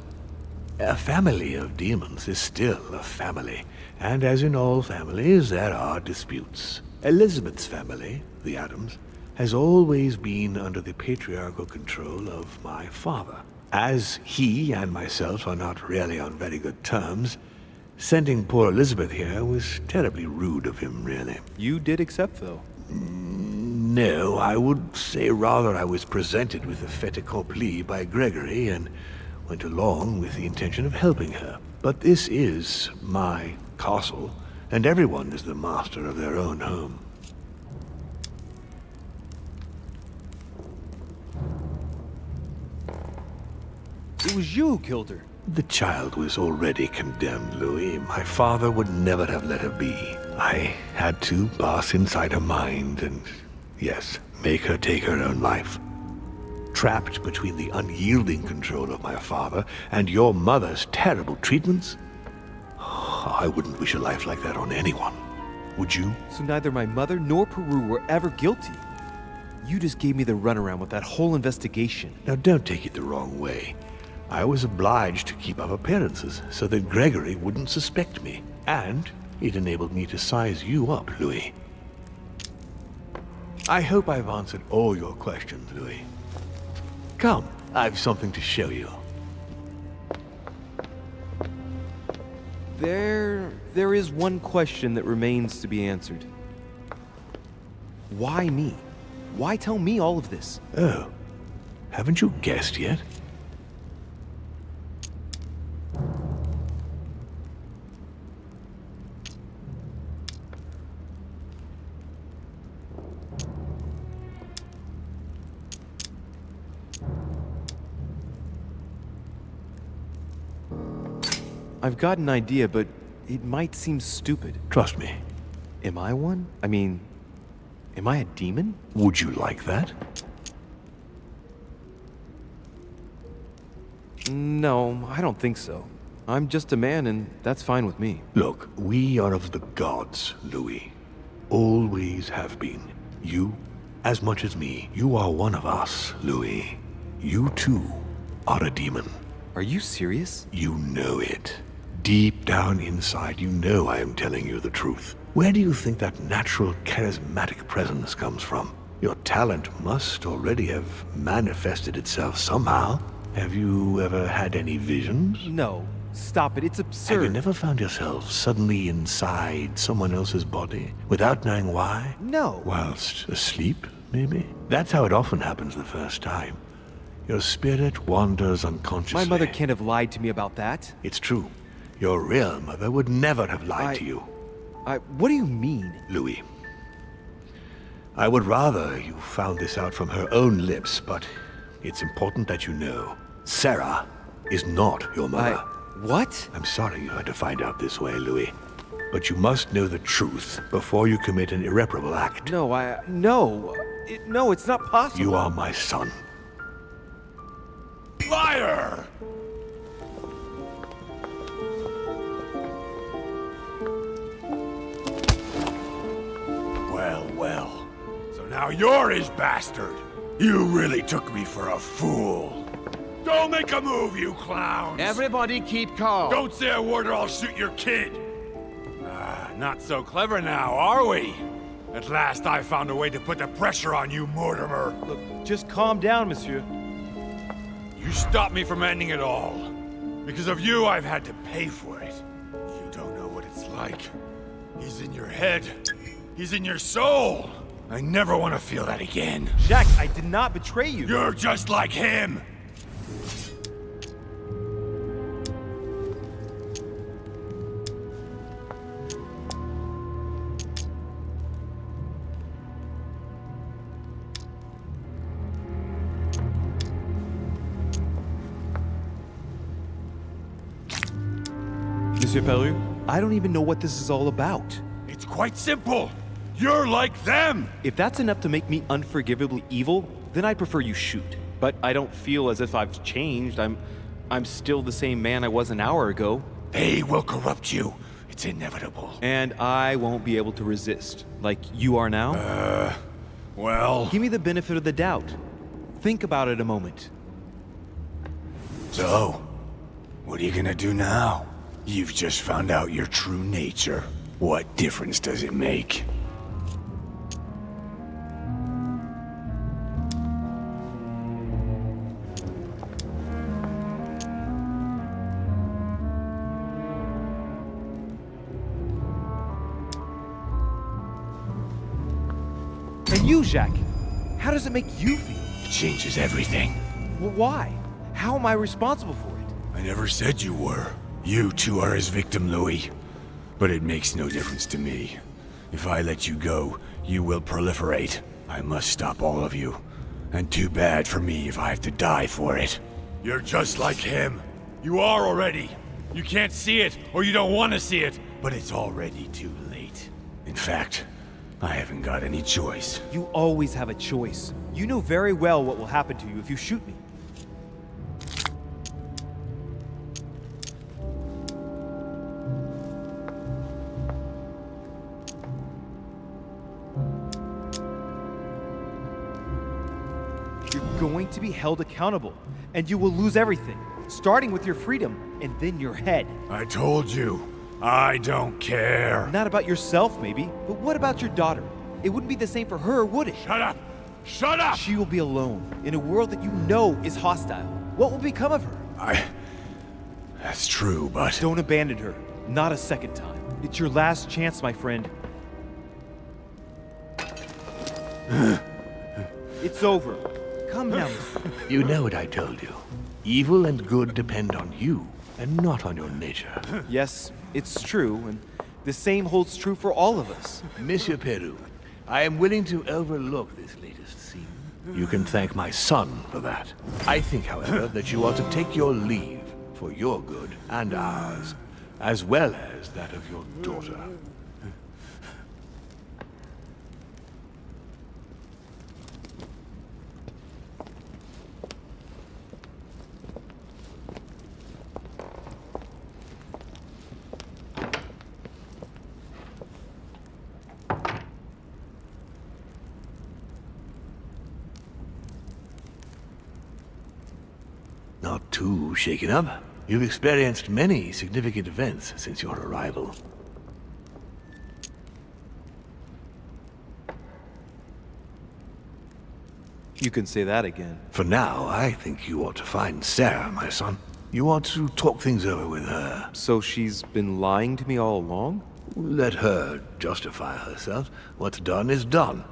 A family of demons is still a family, and as in all families, there are disputes. Elizabeth's family, the Adams, has always been under the patriarchal control of my father. As he and myself are not really on very good terms, sending poor Elizabeth here was terribly rude of him, really. You did accept, though. No, I would say rather I was presented with a fait accompli by Gregory and went along with the intention of helping her. But this is my castle, and everyone is the master of their own home. It was you who killed her. The child was already condemned, Louis. My father would never have let her be. I had to pass inside her mind and, yes, make her take her own life. Trapped between the unyielding control of my father and your mother's terrible treatments, I wouldn't wish a life like that on anyone. Would you? So neither my mother nor Peru were ever guilty. You just gave me the runaround with that whole investigation. Now don't take it the wrong way. I was obliged to keep up appearances so that Gregory wouldn't suspect me. And it enabled me to size you up, Louis. I hope I've answered all your questions, Louis. Come, I've something to show you. There is one question that remains to be answered. Why me? Why tell me all of this? Oh, haven't you guessed yet? I've got an idea, but it might seem stupid. Trust me. Am I one? I mean, am I a demon? Would you like that? No, I don't think so. I'm just a man, and that's fine with me. Look, we are of the gods, Louis. Always have been. You, as much as me, you are one of us, Louis. You too are a demon. Are you serious? You know it. Deep down inside, you know I am telling you the truth. Where do you think that natural, charismatic presence comes from? Your talent must already have manifested itself somehow. Have you ever had any visions? No. Stop it. It's absurd. Have you never found yourself suddenly inside someone else's body without knowing why? No. Whilst asleep, maybe? That's how it often happens the first time. Your spirit wanders unconsciously. My mother can't have lied to me about that. It's true. Your real mother would never have lied to you. What do you mean? Louis, I would rather you found this out from her own lips, but it's important that you know. Sarah is not your mother. What? I'm sorry you had to find out this way, Louis. But you must know the truth before you commit an irreparable act. No, no, it's not possible. You are my son. Liar! Well. So now you're his bastard. You really took me for a fool. Don't make a move, you clowns! Everybody keep calm. Don't say a word or I'll shoot your kid! Not so clever now, are we? At last I found a way to put the pressure on you, Mortimer. Look, just calm down, monsieur. You stopped me from ending it all. Because of you, I've had to pay for it. You don't know what it's like. He's in your head. He's in your soul. I never want to feel that again. Jack, I did not betray you. You're just like him. Monsieur Peru, I don't even know what this is all about. It's quite simple. You're like them. If that's enough to make me unforgivably evil, then I'd prefer you shoot. But I don't feel as if I've changed. I'm still the same man I was an hour ago. They will corrupt you. It's inevitable. And I won't be able to resist, like you are now? Well... Give me the benefit of the doubt. Think about it a moment. So, what are you gonna do now? You've just found out your true nature. What difference does it make? And you, Jacques, how does it make you feel? It changes everything. Well, why? How am I responsible for it? I never said you were. You too are his victim, Louis. But it makes no difference to me. If I let you go, you will proliferate. I must stop all of you. And too bad for me if I have to die for it. You're just like him. You are already. You can't see it, or you don't want to see it, but it's already too late. In fact, I haven't got any choice. You always have a choice. You know very well what will happen to you if you shoot me. You're going to be held accountable, and you will lose everything, starting with your freedom, and then your head. I told you, I don't care. Not about yourself, maybe, but what about your daughter? It wouldn't be the same for her, would it? Shut up! Shut up! She will be alone, in a world that you know is hostile. What will become of her? That's true, but... Don't abandon her. Not a second time. It's your last chance, my friend. It's over. Come now. You know what I told you. Evil and good depend on you, and not on your nature. Yes, it's true, and the same holds true for all of us. Monsieur Peru, I am willing to overlook this latest scene. You can thank my son for that. I think, however, that you ought to take your leave, for your good and ours. as well as that of your daughter. Not too shaken up. You've experienced many significant events since your arrival. You can say that again. For now, I think you ought to find Sarah, my son. You ought to talk things over with her. So she's been lying to me all along? Let her justify herself. What's done is done.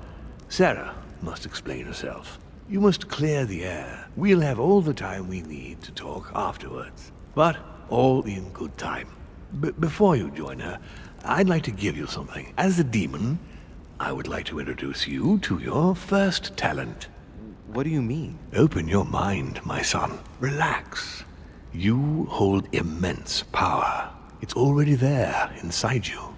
Sarah must explain herself. You must clear the air. We'll have all the time we need to talk afterwards. But all in good time. Before you join her, I'd like to give you something. As a demon, I would like to introduce you to your first talent. What do you mean? Open your mind, my son. Relax. You hold immense power. It's already there, inside you.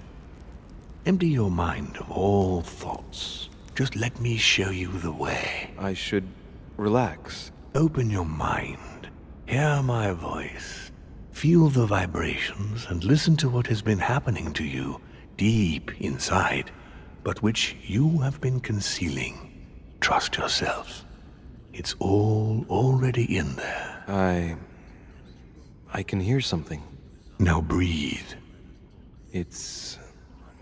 Empty your mind of all thoughts. Just let me show you the way. I should relax. Open your mind. Hear my voice. Feel the vibrations and listen to what has been happening to you deep inside, but which you have been concealing. Trust yourself. It's all already in there. I can hear something. Now breathe. It's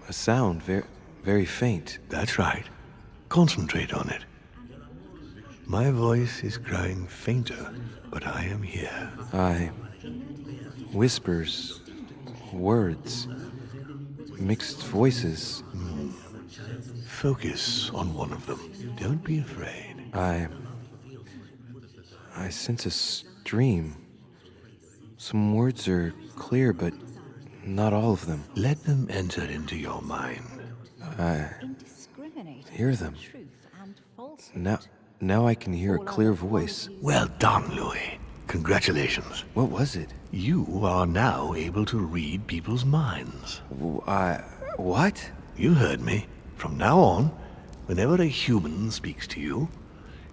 a sound, very faint. That's right. Concentrate on it. My voice is growing fainter, but I am here. Whispers, words, mixed voices. Focus on one of them. Don't be afraid. I sense a stream. Some words are clear, but not all of them. Let them enter into your mind. Hear them. Now I can hear a clear voice. Well done, Louis. Congratulations. What was it? You are now able to read people's minds. What? You heard me. From now on, whenever a human speaks to you,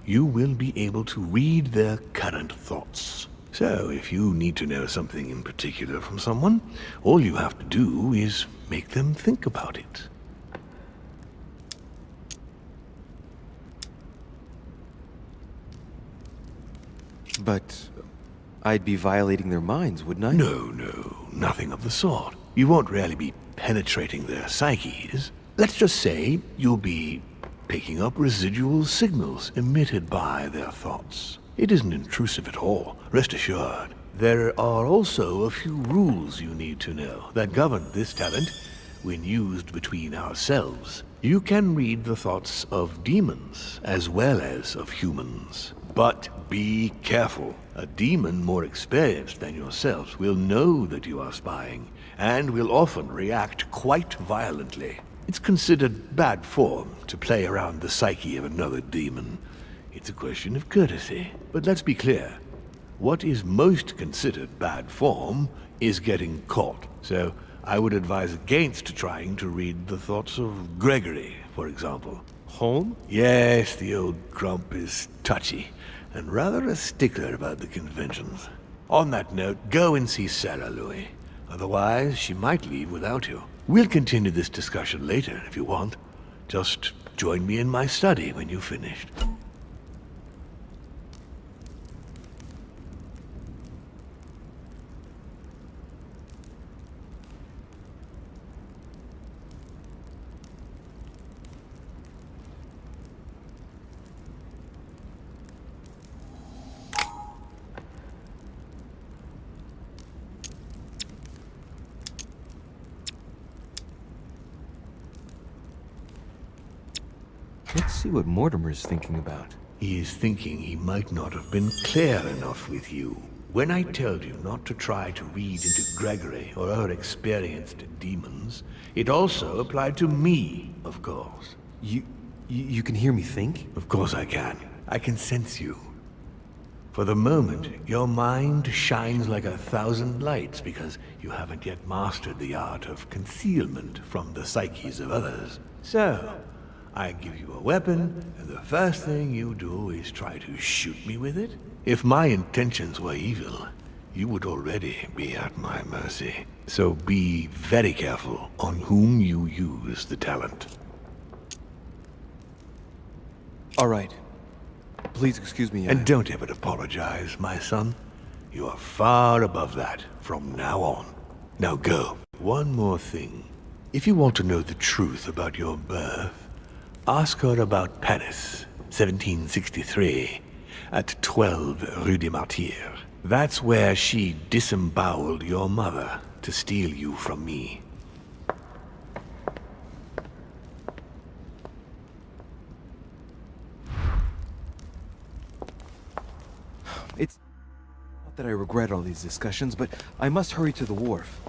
you will be able to read their current thoughts. So, if you need to know something in particular from someone, all you have to do is make them think about it. But I'd be violating their minds, wouldn't I? No, nothing of the sort. You won't really be penetrating their psyches. Let's just say you'll be picking up residual signals emitted by their thoughts. It isn't intrusive at all, rest assured. There are also a few rules you need to know that govern this talent when used between ourselves. You can read the thoughts of demons as well as of humans. But be careful. A demon more experienced than yourself will know that you are spying, and will often react quite violently. It's considered bad form to play around the psyche of another demon. It's a question of courtesy. But let's be clear. What is most considered bad form is getting caught. So I would advise against trying to read the thoughts of Gregory, for example. Home? Yes, the old grump is touchy, and rather a stickler about the conventions. On that note, go and see Sarah, Louis. Otherwise, she might leave without you. We'll continue this discussion later, if you want. Just join me in my study when you've finished. Let's see what Mortimer's thinking about. He is thinking he might not have been clear enough with you. When I told you not to try to read into Gregory or other experienced demons, it also applied to me, of course. You can hear me think? Of course I can. I can sense you. For the moment, your mind shines like 1,000 lights because you haven't yet mastered the art of concealment from the psyches of others. So, I give you a weapon, and the first thing you do is try to shoot me with it? If my intentions were evil, you would already be at my mercy. So be very careful on whom you use the talent. All right. Please excuse me. And don't ever apologize, my son. You are far above that from now on. Now go. One more thing. If you want to know the truth about your birth, ask her about Paris, 1763, at 12 Rue des Martyrs. That's where she disemboweled your mother to steal you from me. It's not that I regret all these discussions, but I must hurry to the wharf.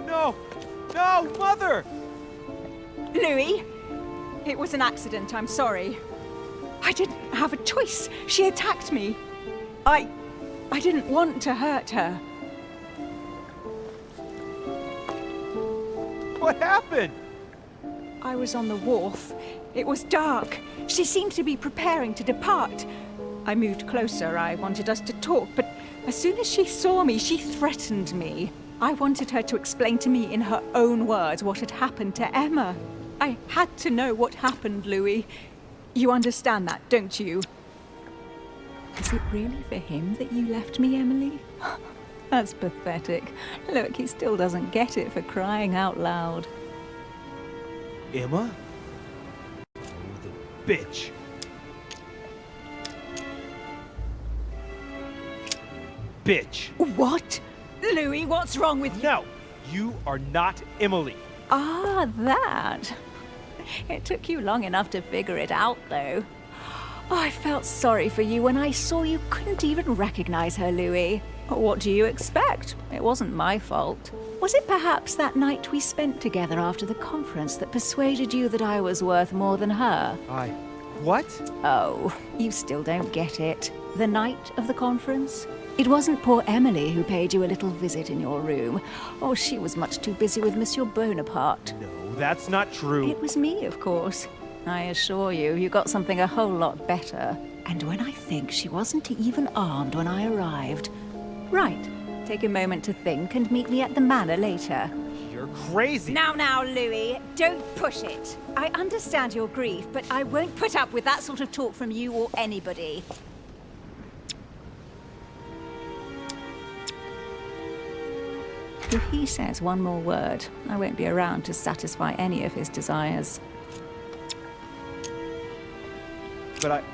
No! No, Mother! Louis, it was an accident, I'm sorry. I didn't have a choice. She attacked me. I didn't want to hurt her. What happened? I was on the wharf. It was dark. She seemed to be preparing to depart. I moved closer. I wanted us to talk, but as soon as she saw me, she threatened me. I wanted her to explain to me in her own words what had happened to Emma. I had to know what happened, Louis. You understand that, don't you? Is it really for him that you left me, Emily? That's pathetic. Look, he still doesn't get it for crying out loud. Emma? Oh, the bitch. Bitch. What? Louis, what's wrong with you? No, you are not Emily. Ah, that. It took you long enough to figure it out, though. Oh, I felt sorry for you when I saw you couldn't even recognize her, Louis. What do you expect? It wasn't my fault. Was it perhaps that night we spent together after the conference that persuaded you that I was worth more than her? What? Oh, you still don't get it. The night of the conference? It wasn't poor Emily who paid you a little visit in your room. Oh, she was much too busy with Monsieur Bonaparte. No, that's not true. It was me, of course. I assure you, you got something a whole lot better. And when I think she wasn't even armed when I arrived. Right. Take a moment to think and meet me at the manor later. You're crazy. Now, Louis, don't push it. I understand your grief, but I won't put up with that sort of talk from you or anybody. If he says one more word, I won't be around to satisfy any of his desires. But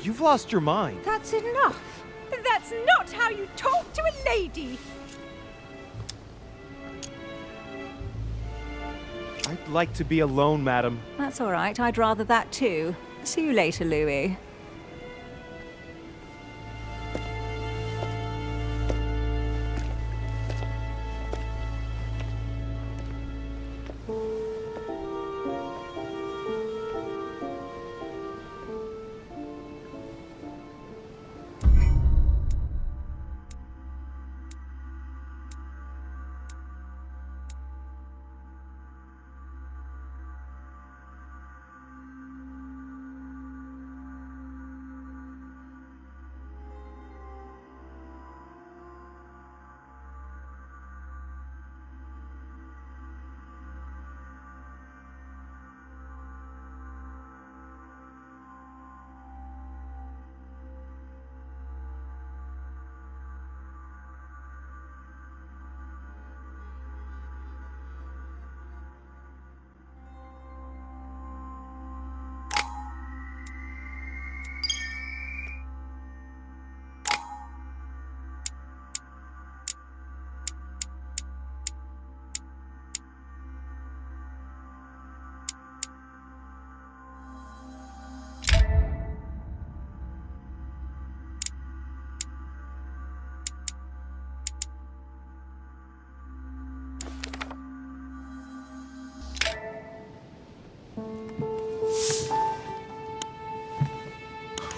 you've lost your mind. That's enough! That's not how you talk to a lady! I'd like to be alone, madam. That's all right, I'd rather that too. See you later, Louis.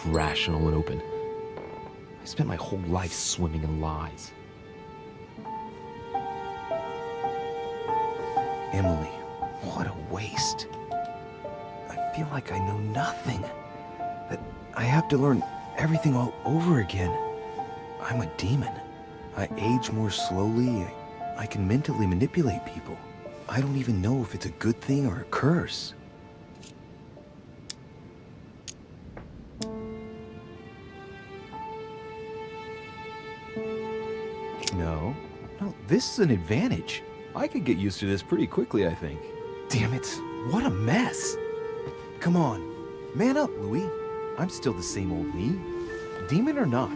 Rational and open. I spent my whole life swimming in lies. Emily, what a waste. I feel like I know nothing. That I have to learn everything all over again. I'm a demon. I age more slowly. I can mentally manipulate people. I don't even know if it's a good thing or a curse. No, this is an advantage. I could get used to this pretty quickly, I think. Damn it, what a mess. Come on, man up, Louis. I'm still the same old me. Demon or not,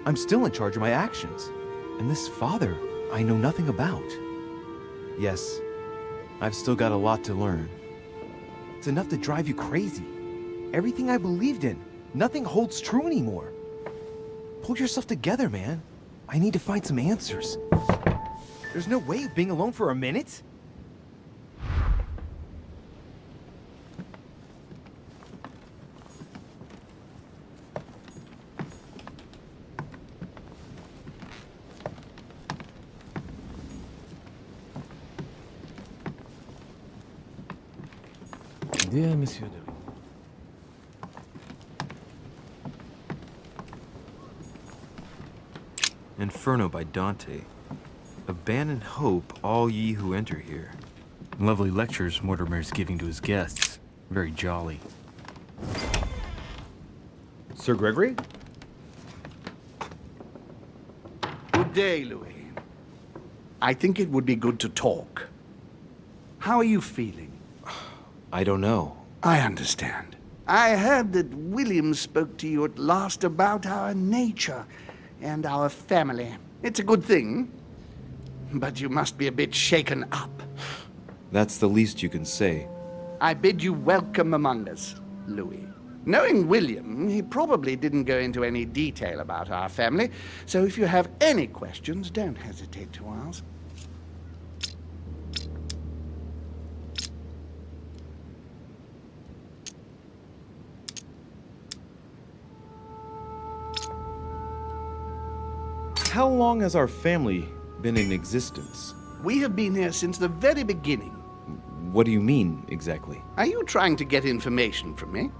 I'm still in charge of my actions. And this father, I know nothing about. Yes, I've still got a lot to learn. It's enough to drive you crazy. Everything I believed in, nothing holds true anymore. Pull yourself together, man. I need to find some answers. There's no way of being alone for a minute. Dear Monsieur de Inferno by Dante. Abandon hope, all ye who enter here. Lovely lectures Mortimer's giving to his guests. Very jolly. Sir Gregory? Good day, Louis. I think it would be good to talk. How are you feeling? I don't know. I understand. I heard that William spoke to you at last about our nature and our family. It's a good thing, but you must be a bit shaken up. That's the least you can say. I bid you welcome among us, Louis. Knowing William, he probably didn't go into any detail about our family, so if you have any questions, don't hesitate to ask. How long has our family been in existence? We have been here since the very beginning. What do you mean, exactly? Are you trying to get information from me?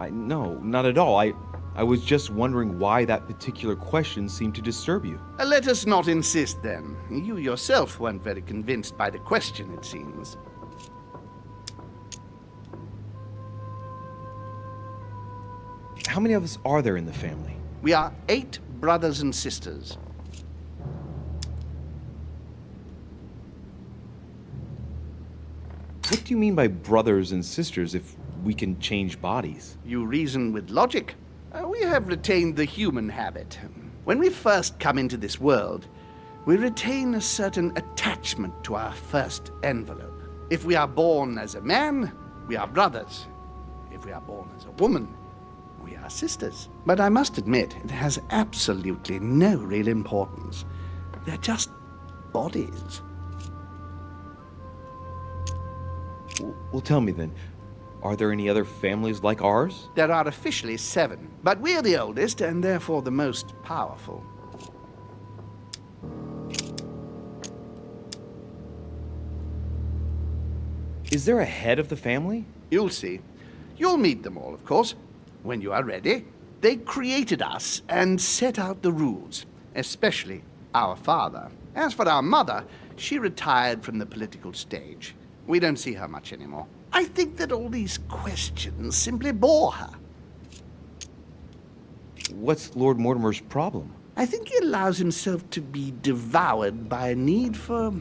No, not at all. I was just wondering why that particular question seemed to disturb you. Let us not insist, then. You yourself weren't very convinced by the question, it seems. How many of us are there in the family? We are 8 brothers and sisters. do you mean by brothers and sisters if we can change bodies? You reason with logic. We have retained the human habit. When we first come into this world, we retain a certain attachment to our first envelope. If we are born as a man, we are brothers. If we are born as a woman, we are sisters. But I must admit, it has absolutely no real importance. They're just bodies. Well, tell me then, are there any other families like ours? There are officially 7, but we're the oldest and therefore the most powerful. Is there a head of the family? You'll see. You'll meet them all, of course, when you are ready. They created us and set out the rules, especially our father. As for our mother, she retired from the political stage. We don't see her much anymore. I think that all these questions simply bore her. What's Lord Mortimer's problem? I think he allows himself to be devoured by a need for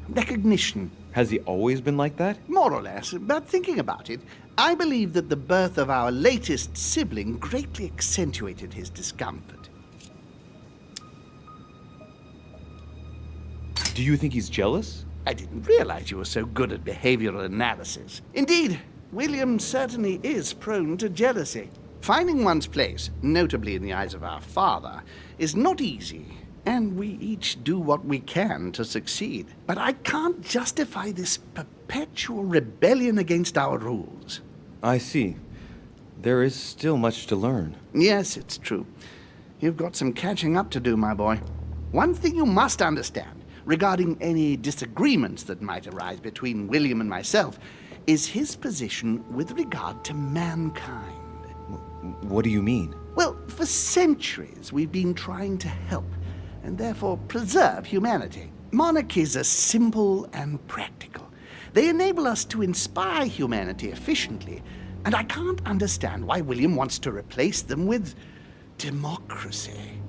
recognition. Has he always been like that? More or less, but thinking about it, I believe that the birth of our latest sibling greatly accentuated his discomfort. Do you think he's jealous? I didn't realize you were so good at behavioral analysis. Indeed, William certainly is prone to jealousy. Finding one's place, notably in the eyes of our father, is not easy, and we each do what we can to succeed. But I can't justify this perpetual rebellion against our rules. I see. There is still much to learn. Yes, it's true. You've got some catching up to do, my boy. One thing you must understand, regarding any disagreements that might arise between William and myself, is his position with regard to mankind. What do you mean? Well, for centuries we've been trying to help, and therefore preserve humanity. Monarchies are simple and practical. They enable us to inspire humanity efficiently, and I can't understand why William wants to replace them with democracy.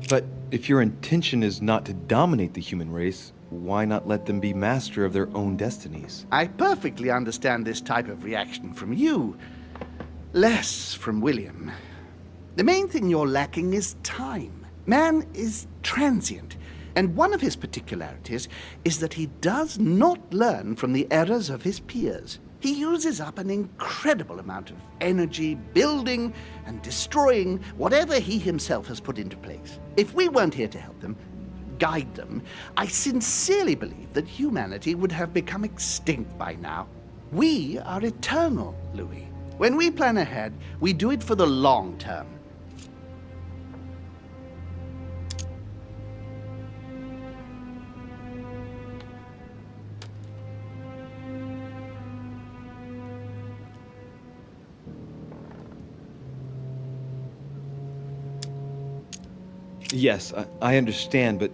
But if your intention is not to dominate the human race, why not let them be master of their own destinies? I perfectly understand this type of reaction from you, less from William. The main thing you're lacking is time. Man is transient, and one of his particularities is that he does not learn from the errors of his peers. He uses up an incredible amount of energy building and destroying whatever he himself has put into place. If we weren't here to help them, guide them, I sincerely believe that humanity would have become extinct by now. We are eternal, Louis. When we plan ahead, we do it for the long term. Yes, I understand, but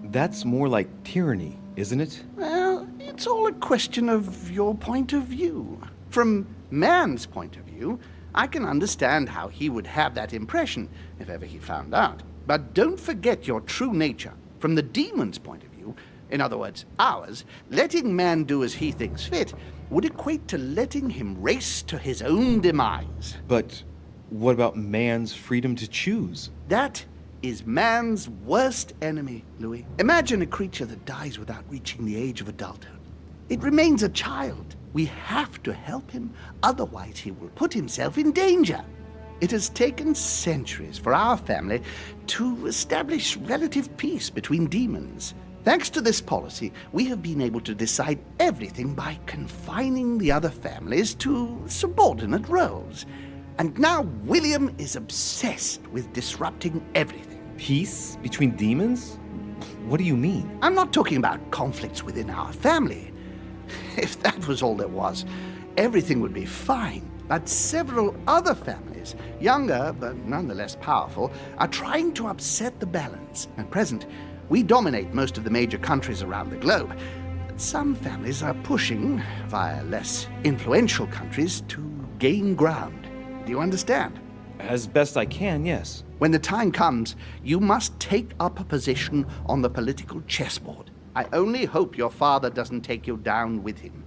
that's more like tyranny, isn't it? Well, it's all a question of your point of view. From man's point of view, I can understand how he would have that impression if ever he found out. But don't forget your true nature. From the demon's point of view, in other words, ours, letting man do as he thinks fit would equate to letting him race to his own demise. But what about man's freedom to choose? That is man's worst enemy, Louis. Imagine a creature that dies without reaching the age of adulthood. It remains a child. We have to help him, otherwise he will put himself in danger. It has taken centuries for our family to establish relative peace between demons. Thanks to this policy, we have been able to decide everything by confining the other families to subordinate roles. And now William is obsessed with disrupting everything. Peace between demons? What do you mean? I'm not talking about conflicts within our family. If that was all there was, everything would be fine. But several other families, younger but nonetheless powerful, are trying to upset the balance. At present, we dominate most of the major countries around the globe. But some families are pushing, via less influential countries, to gain ground. Do you understand? As best I can, yes. When the time comes, you must take up a position on the political chessboard. I only hope your father doesn't take you down with him.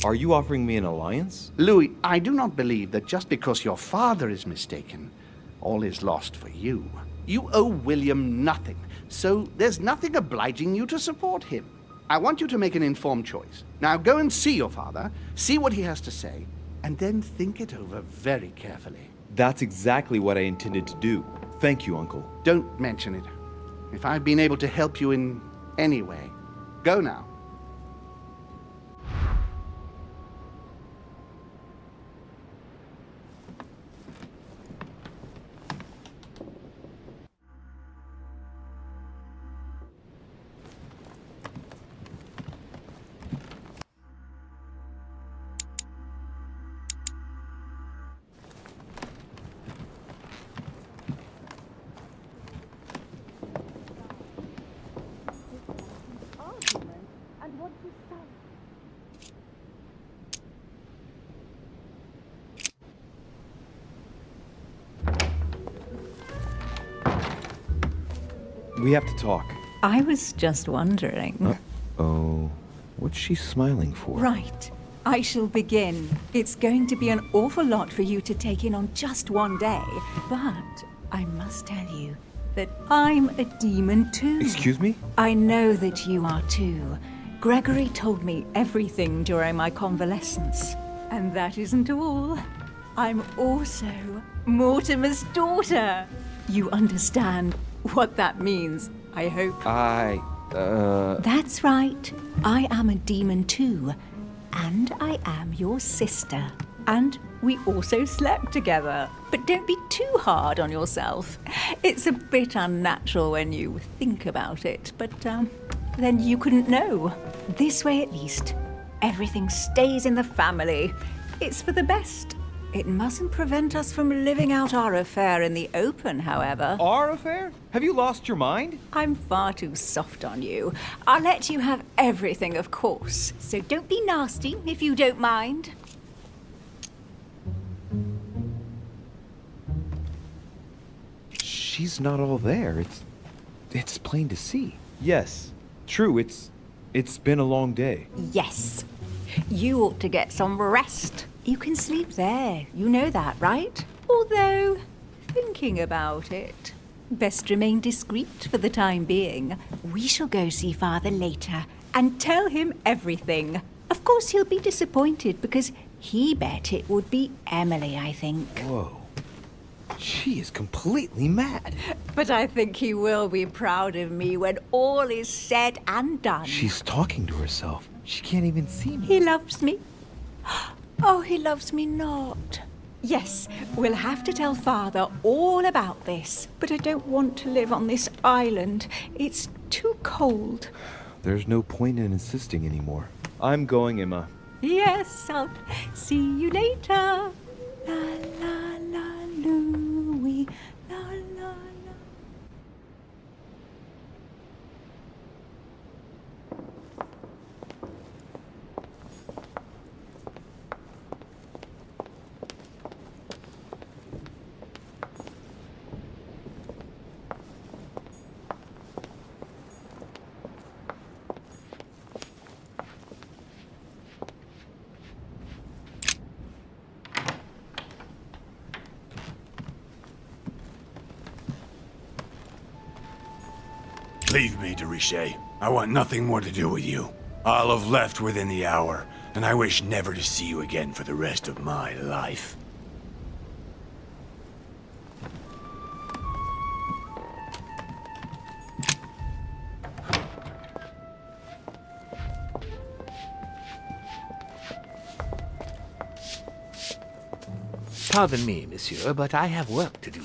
Are you offering me an alliance? Louis, I do not believe that just because your father is mistaken, all is lost for you. You owe William nothing, so there's nothing obliging you to support him. I want you to make an informed choice. Now go and see your father, see what he has to say, and then think it over very carefully. That's exactly what I intended to do. Thank you, Uncle. Don't mention it. If I've been able to help you in any way, go now. We have to talk. I was just wondering. Oh, what's she smiling for? Right. I shall begin. It's going to be an awful lot for you to take in on just one day, but I must tell you that I'm a demon too. Excuse me? I know that you are too. Gregory told me everything during my convalescence. And that isn't all. I'm also Mortimer's daughter. You understand what that means, I hope. That's right. I am a demon too. And I am your sister. And we also slept together. But don't be too hard on yourself. It's a bit unnatural when you think about it, but then you couldn't know. This way at least, everything stays in the family. It's for the best. It mustn't prevent us from living out our affair in the open, however. Our affair? Have you lost your mind? I'm far too soft on you. I'll let you have everything, of course. So don't be nasty, if you don't mind. She's not all there. It's plain to see. Yes. True, it's been a long day. Yes. You ought to get some rest. You can sleep there. You know that, right? Although, thinking about it, best remain discreet for the time being. We shall go see Father later and tell him everything. Of course, he'll be disappointed because he bet it would be Emily, I think. Whoa. She is completely mad. But I think he will be proud of me when all is said and done. She's talking to herself. She can't even see me. He loves me. Oh, he loves me not. Yes, we'll have to tell Father all about this. But I don't want to live on this island. It's too cold. There's no point in insisting anymore. I'm going, Emma. Yes, I'll see you later. La la la Louie. La la la. Leave me, de Richet. I want nothing more to do with you. I'll have left within the hour, and I wish never to see you again for the rest of my life. Pardon me, monsieur, but I have work to do.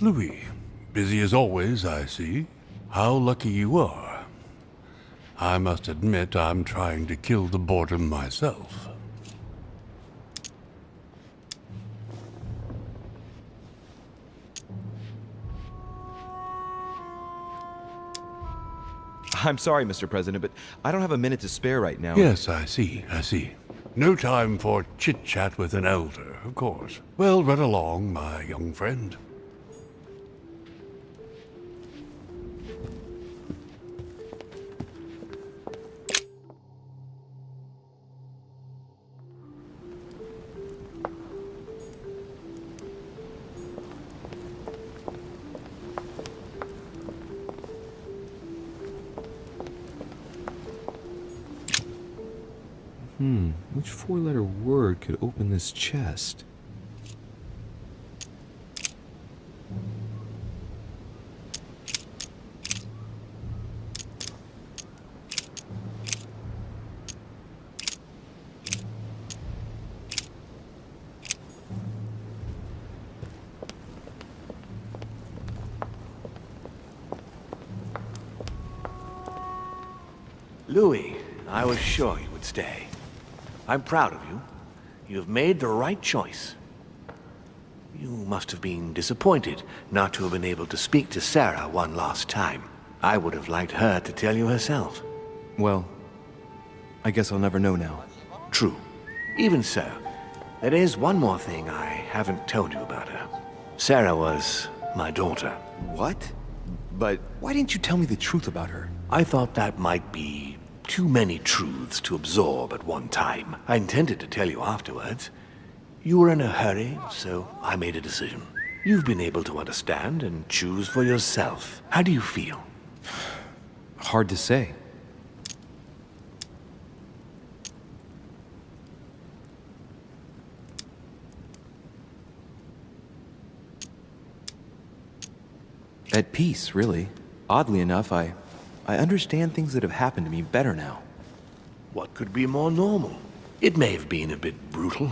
Louis, busy as always, I see. How lucky you are. I must admit I'm trying to kill the boredom myself. I'm sorry, Mr. President, but I don't have a minute to spare right now. Yes, I see. No time for chit-chat with an elder, of course. Well, run along, my young friend. Which four-letter word could open this chest? Louis, I was sure you would stay. I'm proud of you. You have made the right choice. You must have been disappointed not to have been able to speak to Sarah one last time. I would have liked her to tell you herself. Well, I guess I'll never know now. True. Even so, there is one more thing I haven't told you about her. Sarah was my daughter. What? But why didn't you tell me the truth about her? I thought that might be too many truths to absorb at one time. I intended to tell you afterwards. You were in a hurry, so I made a decision. You've been able to understand and choose for yourself. How do you feel? Hard to say. At peace, really. Oddly enough, I understand things that have happened to me better now. What could be more normal? It may have been a bit brutal,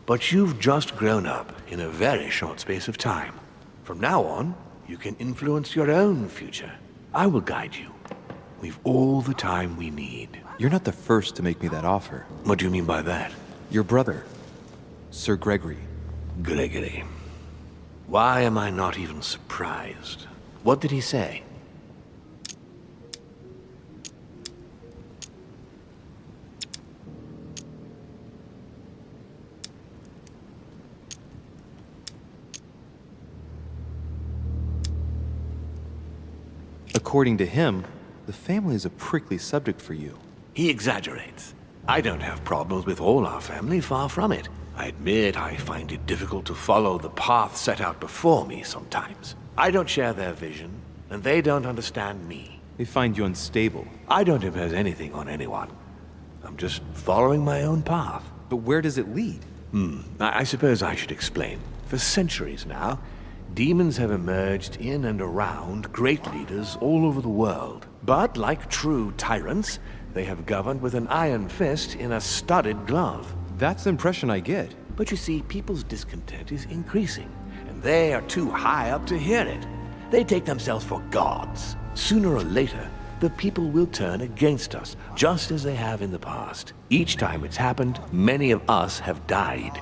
but you've just grown up in a very short space of time. From now on, you can influence your own future. I will guide you. We've all the time we need. You're not the first to make me that offer. What do you mean by that? Your brother, Sir Gregory. Gregory. Why am I not even surprised? What did he say? According to him, the family is a prickly subject for you. He exaggerates. I don't have problems with all our family, far from it. I admit I find it difficult to follow the path set out before me sometimes. I don't share their vision, and they don't understand me. They find you unstable. I don't impose anything on anyone. I'm just following my own path. But where does it lead? I suppose I should explain. For centuries now, demons have emerged in and around great leaders all over the world. But like true tyrants, they have governed with an iron fist in a studded glove. That's the impression I get. But you see, people's discontent is increasing, and they are too high up to hear it. They take themselves for gods. Sooner or later, the people will turn against us, just as they have in the past. Each time it's happened, many of us have died.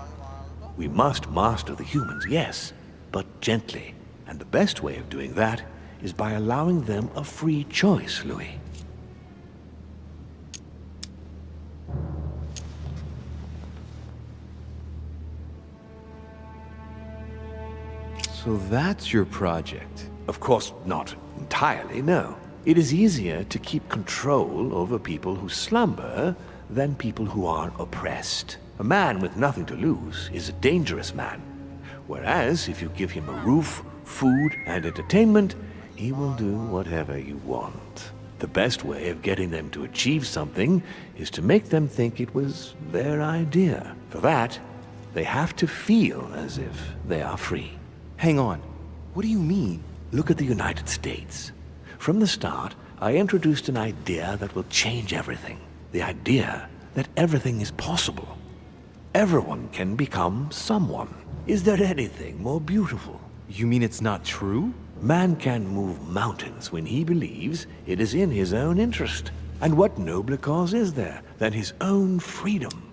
We must master the humans, yes, but gently. And the best way of doing that is by allowing them a free choice, Louis. So that's your project. Of course, not entirely, no. It is easier to keep control over people who slumber than people who are oppressed. A man with nothing to lose is a dangerous man. Whereas, if you give him a roof, food, and entertainment, he will do whatever you want. The best way of getting them to achieve something is to make them think it was their idea. For that, they have to feel as if they are free. Hang on. What do you mean? Look at the United States. From the start, I introduced an idea that will change everything. The idea that everything is possible. Everyone can become someone. Is there anything more beautiful? You mean it's not true? Man can move mountains when he believes it is in his own interest. And what nobler cause is there than his own freedom?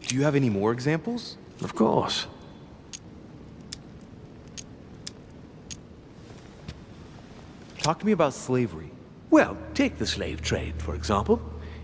Do you have any more examples? Of course. Talk to me about slavery. Well, take the slave trade, for example.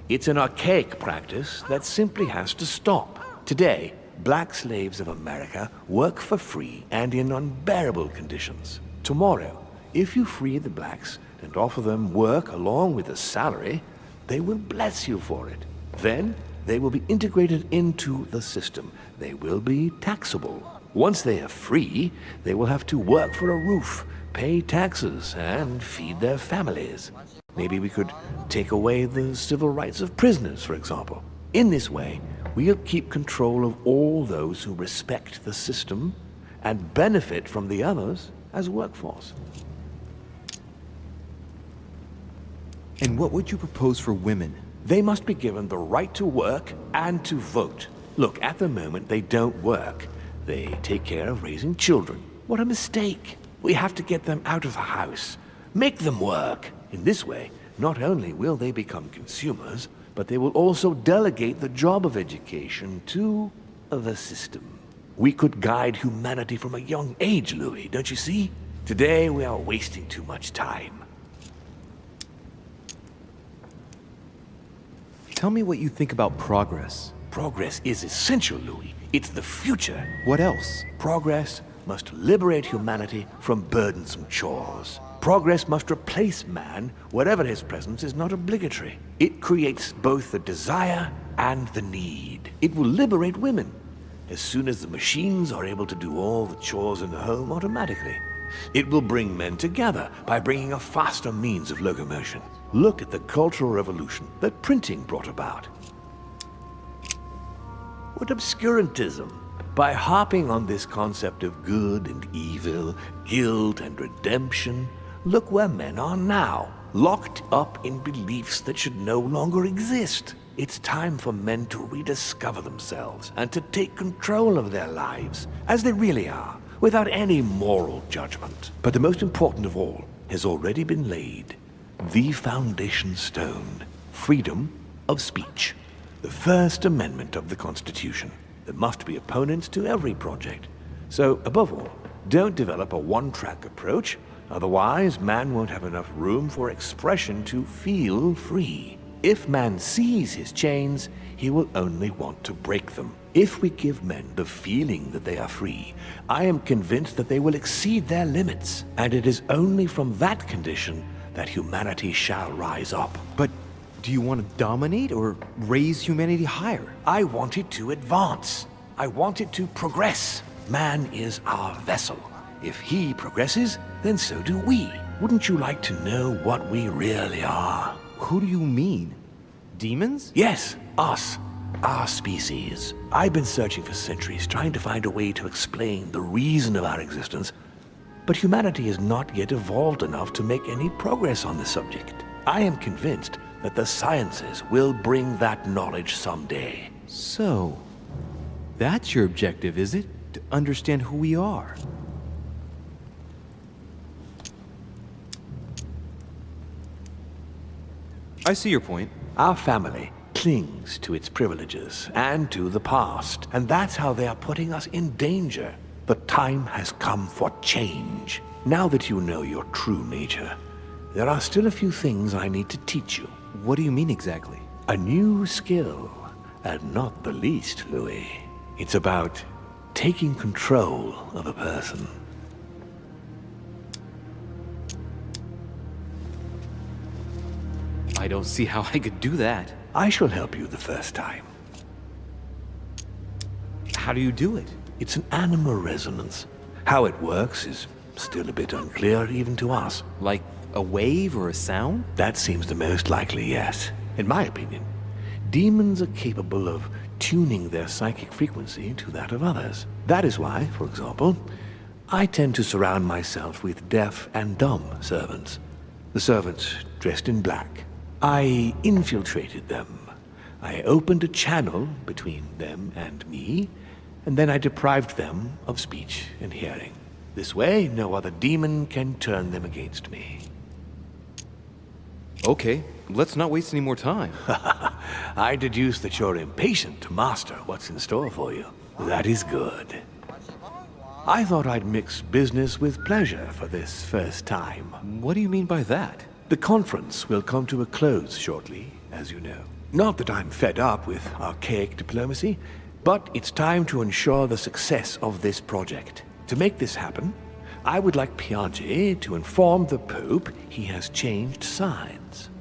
It's an archaic practice that simply has to stop. Today, black slaves of America work for free and in unbearable conditions. Tomorrow, if you free the blacks and offer them work along with a salary, they will bless you for it. Then, they will be integrated into the system. They will be taxable. Once they are free, they will have to work for a roof, pay taxes, and feed their families. Maybe we could take away the civil rights of prisoners, for example. In this way, we'll keep control of all those who respect the system and benefit from the others as workforce. And what would you propose for women? They must be given the right to work and to vote. Look, at the moment, they don't work. They take care of raising children. What a mistake. We have to get them out of the house. Make them work. In this way, not only will they become consumers, but they will also delegate the job of education to the system. We could guide humanity from a young age, Louis, don't you see? Today, we are wasting too much time. Tell me what you think about progress. Progress is essential, Louis. It's the future. What else? Progress must liberate humanity from burdensome chores. Progress must replace man wherever his presence is not obligatory. It creates both the desire and the need. It will liberate women as soon as the machines are able to do all the chores in the home automatically. It will bring men together by bringing a faster means of locomotion. Look at the Cultural Revolution that printing brought about. What obscurantism! By harping on this concept of good and evil, guilt and redemption, look where men are now, locked up in beliefs that should no longer exist. It's time for men to rediscover themselves and to take control of their lives as they really are, without any moral judgment. But the most important of all has already been laid. The foundation stone, freedom of speech. The First Amendment of the Constitution. There must be opponents to every project. So, above all, don't develop a one-track approach, otherwise man won't have enough room for expression to feel free. If man sees his chains, he will only want to break them. If we give men the feeling that they are free, I am convinced that they will exceed their limits, and it is only from that condition that humanity shall rise up. But do you want to dominate or raise humanity higher? I want it to advance. I want it to progress. Man is our vessel. If he progresses, then so do we. Wouldn't you like to know what we really are? Who do you mean? Demons? Yes, us. Our species. I've been searching for centuries, trying to find a way to explain the reason of our existence, but humanity has not yet evolved enough to make any progress on the subject. I am convinced that the sciences will bring that knowledge someday. So, that's your objective, is it? To understand who we are? I see your point. Our family clings to its privileges and to the past, and that's how they are putting us in danger. The time has come for change. Now that you know your true nature, there are still a few things I need to teach you. What do you mean exactly? A new skill, and not the least, Louis. It's about taking control of a person. I don't see how I could do that. I shall help you the first time. How do you do it? It's an animal resonance. How it works is still a bit unclear even to us. Like a wave or a sound? That seems the most likely, yes. In my opinion, demons are capable of tuning their psychic frequency to that of others. That is why, for example, I tend to surround myself with deaf and dumb servants. The servants dressed in black. I infiltrated them. I opened a channel between them and me, and then I deprived them of speech and hearing. This way, no other demon can turn them against me. Okay, let's not waste any more time. I deduce that you're impatient to master what's in store for you. That is good. I thought I'd mix business with pleasure for this first time. What do you mean by that? The conference will come to a close shortly, as you know. Not that I'm fed up with archaic diplomacy, but it's time to ensure the success of this project. To make this happen, I would like Piaggi to inform the Pope he has changed sides.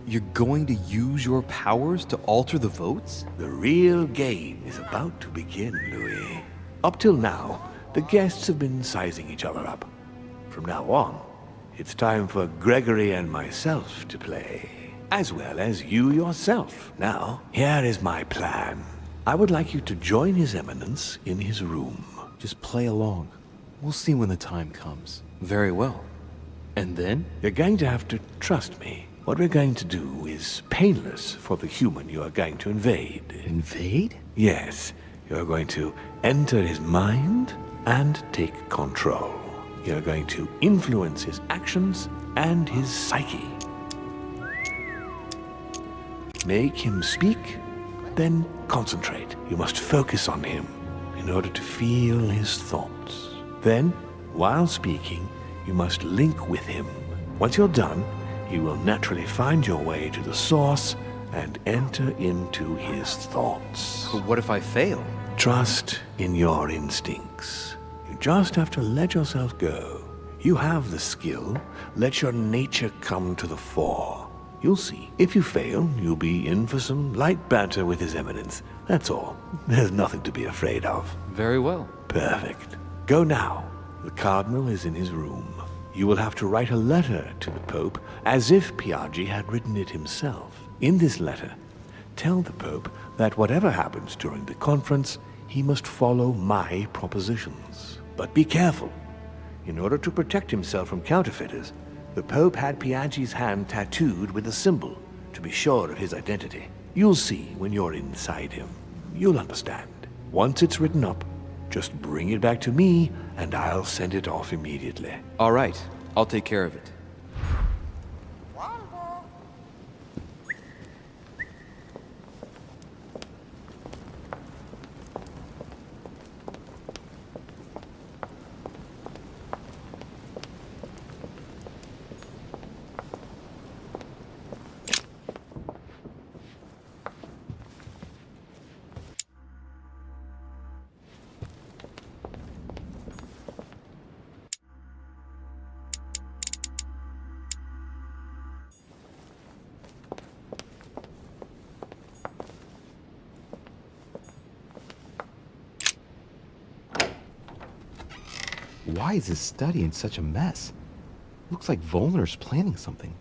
You're going to use your powers to alter the votes? The real game is about to begin, Louis. Up till now, the guests have been sizing each other up. From now on, it's time for Gregory and myself to play, as well as you yourself. Now, here is my plan. I would like you to join His Eminence in his room. Just play along. We'll see when the time comes. Very well. And then? You're going to have to trust me. What we're going to do is painless for the human you are going to invade. Invade? Yes. You're going to enter his mind and take control. You're going to influence his actions and his psyche. Make him speak, then concentrate. You must focus on him in order to feel his thoughts. Then, while speaking, you must link with him. Once you're done, you will naturally find your way to the source and enter into his thoughts. But what if I fail? Trust in your instincts. You just have to let yourself go. You have the skill. Let your nature come to the fore. You'll see. If you fail, you'll be in for some light banter with His Eminence. That's all. There's nothing to be afraid of. Very well. Perfect. Go now. The Cardinal is in his room. You will have to write a letter to the Pope as if Piaggi had written it himself. In this letter, tell the Pope that whatever happens during the conference, he must follow my propositions. But be careful. In order to protect himself from counterfeiters, the Pope had Piaggi's hand tattooed with a symbol to be sure of his identity. You'll see when you're inside him. You'll understand. Once it's written up, just bring it back to me, and I'll send it off immediately. All right, I'll take care of it. Why is his study in such a mess? Looks like Volner's planning something.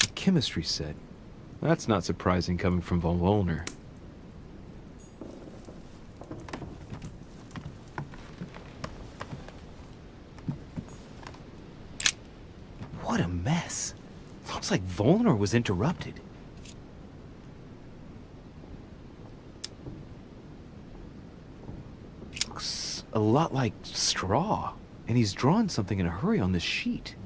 A chemistry set. That's not surprising coming from von Volner. What a mess. Looks like Volner was interrupted. Looks a lot like straw. And he's drawn something in a hurry on this sheet.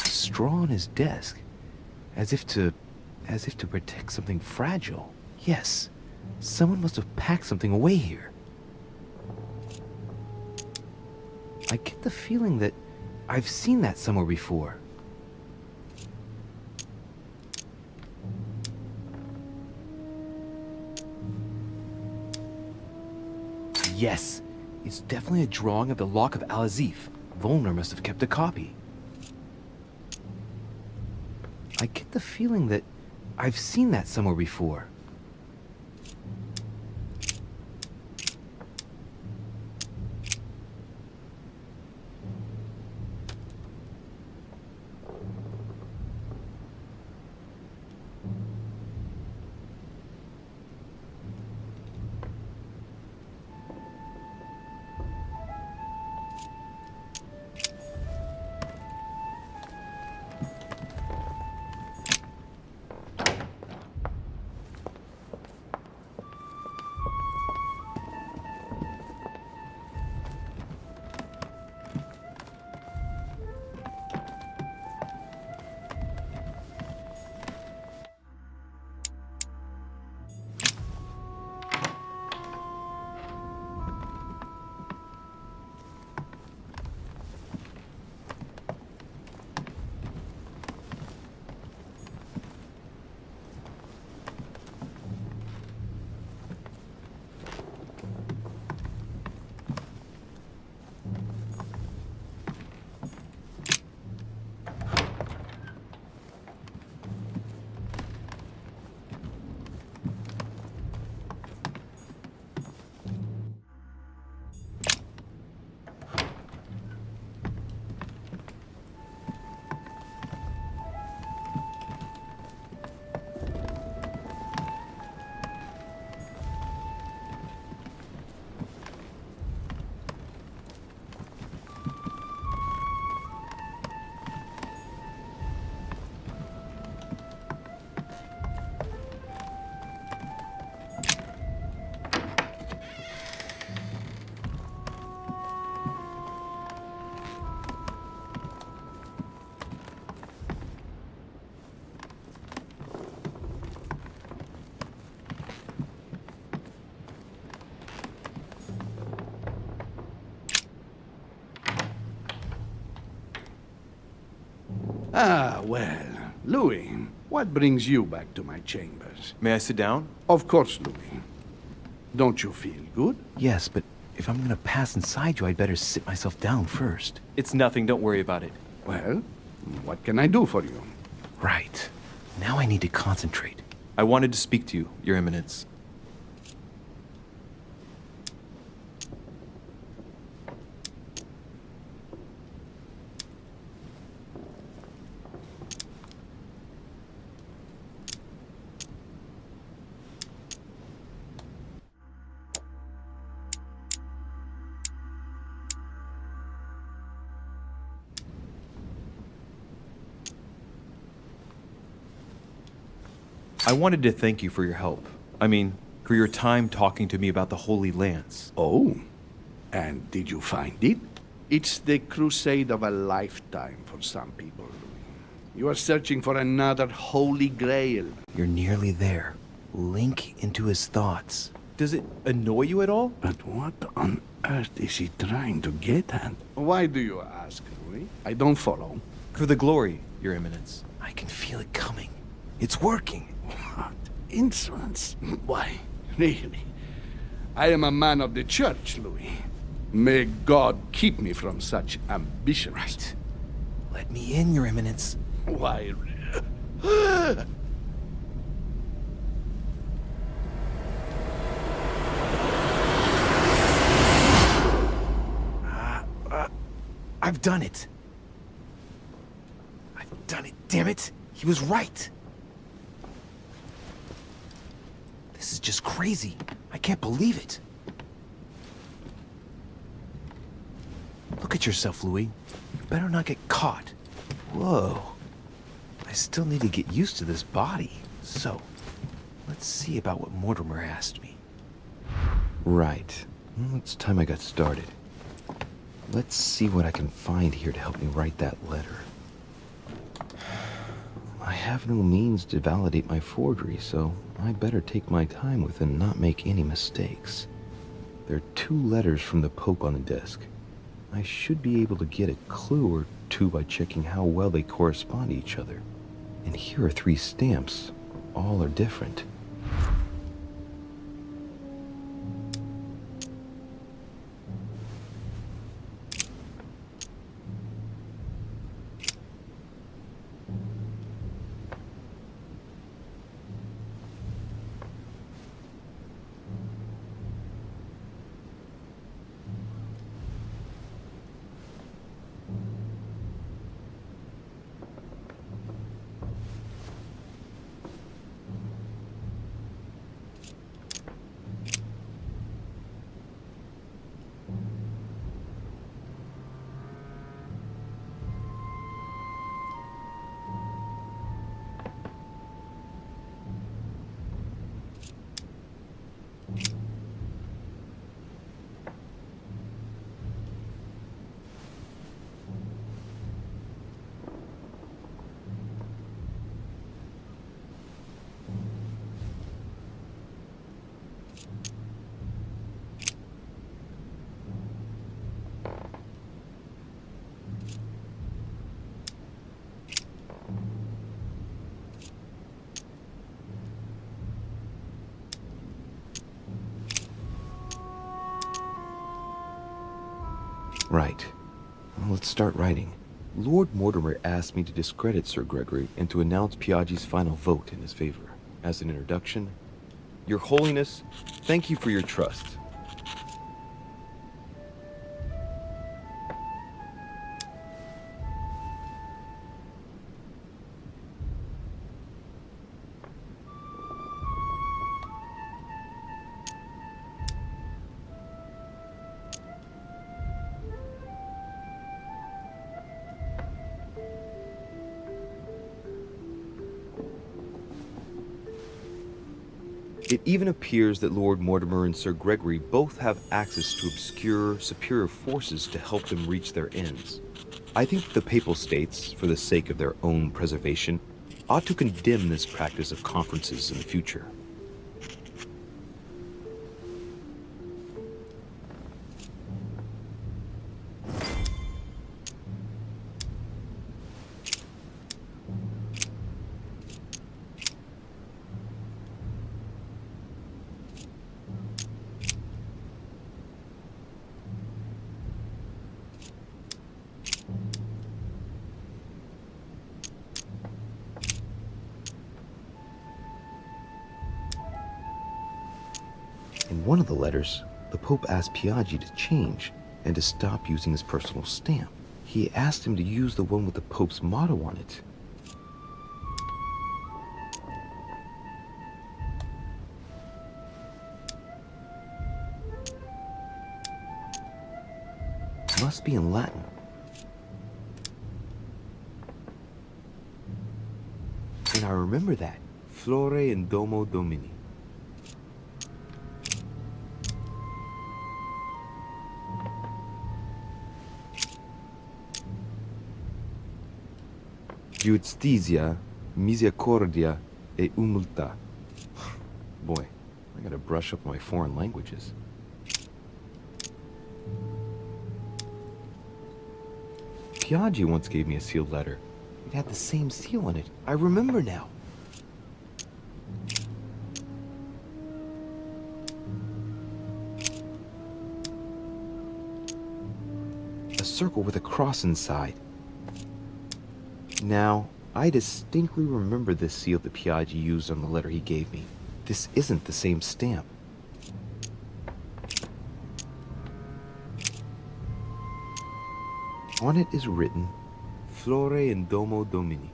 Straw on his desk, as if to protect something fragile. Yes, someone must have packed something away here. I get the feeling that I've seen that somewhere before. yes. It's definitely a drawing of the Lock of Al-Azif. Volner must have kept a copy. I get the feeling that I've seen that somewhere before. Ah, well, Louis, what brings you back to my chambers? May I sit down? Of course, Louis. Don't you feel good? Yes, but if I'm gonna pass inside you, I'd better sit myself down first. It's nothing, don't worry about it. Well, what can I do for you? Right. Now I need to concentrate. I wanted to speak to you, Your Eminence. I wanted to thank you for your help. I mean, for your time talking to me about the Holy Lance. Oh, and did you find it? It's the crusade of a lifetime for some people, Louis. You are searching for another Holy Grail. You're nearly there. Link into his thoughts. Does it annoy you at all? But what on earth is he trying to get at? Why do you ask, Louis? I don't follow. For the glory, Your Eminence. I can feel it coming. It's working. What insolence? Why, really? I am a man of the church, Louis. May God keep me from such ambitions. Right. Let me in, Your Eminence. Why? I've done it. I've done it, damn it. He was right. This is just crazy. I can't believe it. Look at yourself, Louis. You better not get caught. Whoa. I still need to get used to this body. So, let's see about what Mortimer asked me. Right. Well, it's time I got started. Let's see what I can find here to help me write that letter. I have no means to validate my forgery, so I better take my time with it and not make any mistakes. There are 2 letters from the Pope on the desk. I should be able to get a clue or 2 by checking how well they correspond to each other. And here are 3 stamps. All are different. Right. Well, let's start writing. Lord Mortimer asked me to discredit Sir Gregory and to announce Piaggi's final vote in his favor. As an introduction, Your Holiness, thank you for your trust. It even appears that Lord Mortimer and Sir Gregory both have access to obscure, superior forces to help them reach their ends. I think that the Papal States, for the sake of their own preservation, ought to condemn this practice of conferences in the future. In one of the letters, the Pope asked Piaggi to change and to stop using his personal stamp. He asked him to use the one with the Pope's motto on it. Must be in Latin. And I remember that. Flore in Domo Domini. Justitia, misericordia, e humiltà. Boy, I gotta brush up my foreign languages. Piaggi once gave me a sealed letter. It had the same seal on it. I remember now. A circle with a cross inside. Now, I distinctly remember this seal that Piaggi used on the letter he gave me. This isn't the same stamp. On it is written, Flore in Domo Domini.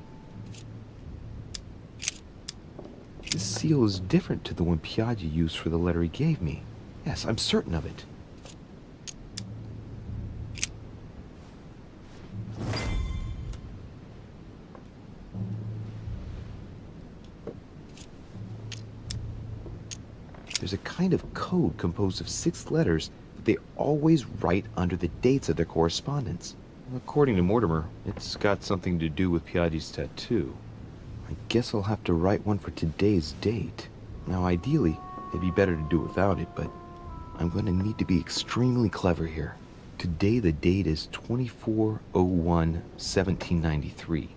This seal is different to the one Piaggi used for the letter he gave me. Yes, I'm certain of it. There's a kind of code composed of 6 letters that they always write under the dates of their correspondence. According to Mortimer, it's got something to do with Piaggi's tattoo. I guess I'll have to write one for today's date. Now, ideally, it'd be better to do without it, but I'm going to need to be extremely clever here. Today, the date is 24/01/1793.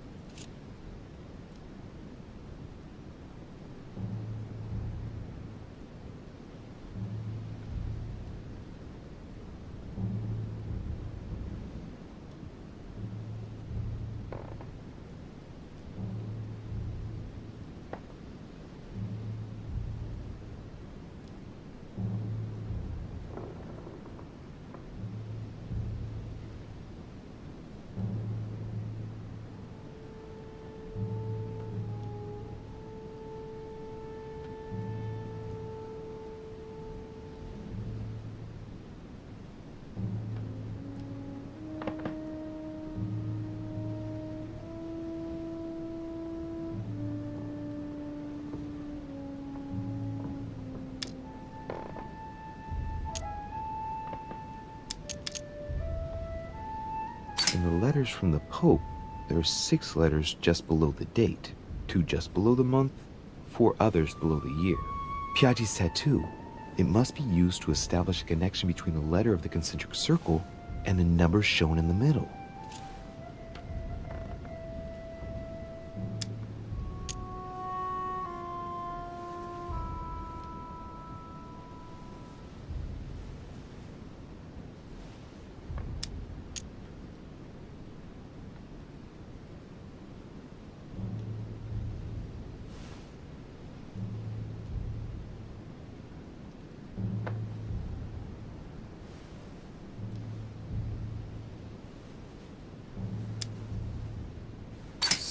In the letters from the Pope, there are 6 letters just below the date, 2 just below the month, 4 others below the year. Piaggi's tattoo. It must be used to establish a connection between the letter of the concentric circle and the number shown in the middle.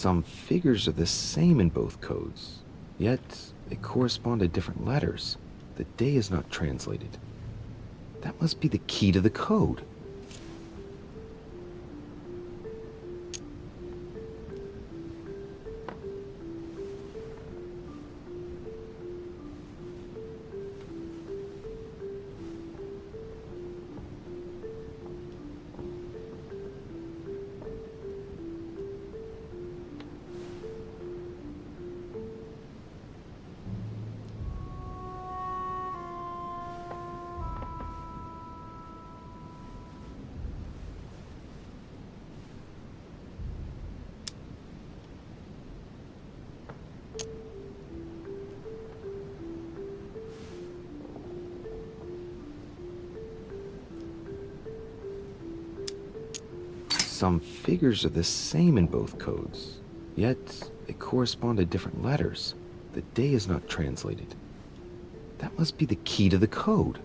Some figures are the same in both codes, yet they correspond to different letters. The day is not translated. That must be the key to the code. Some figures are the same in both codes, yet they correspond to different letters. The day is not translated. That must be the key to the code.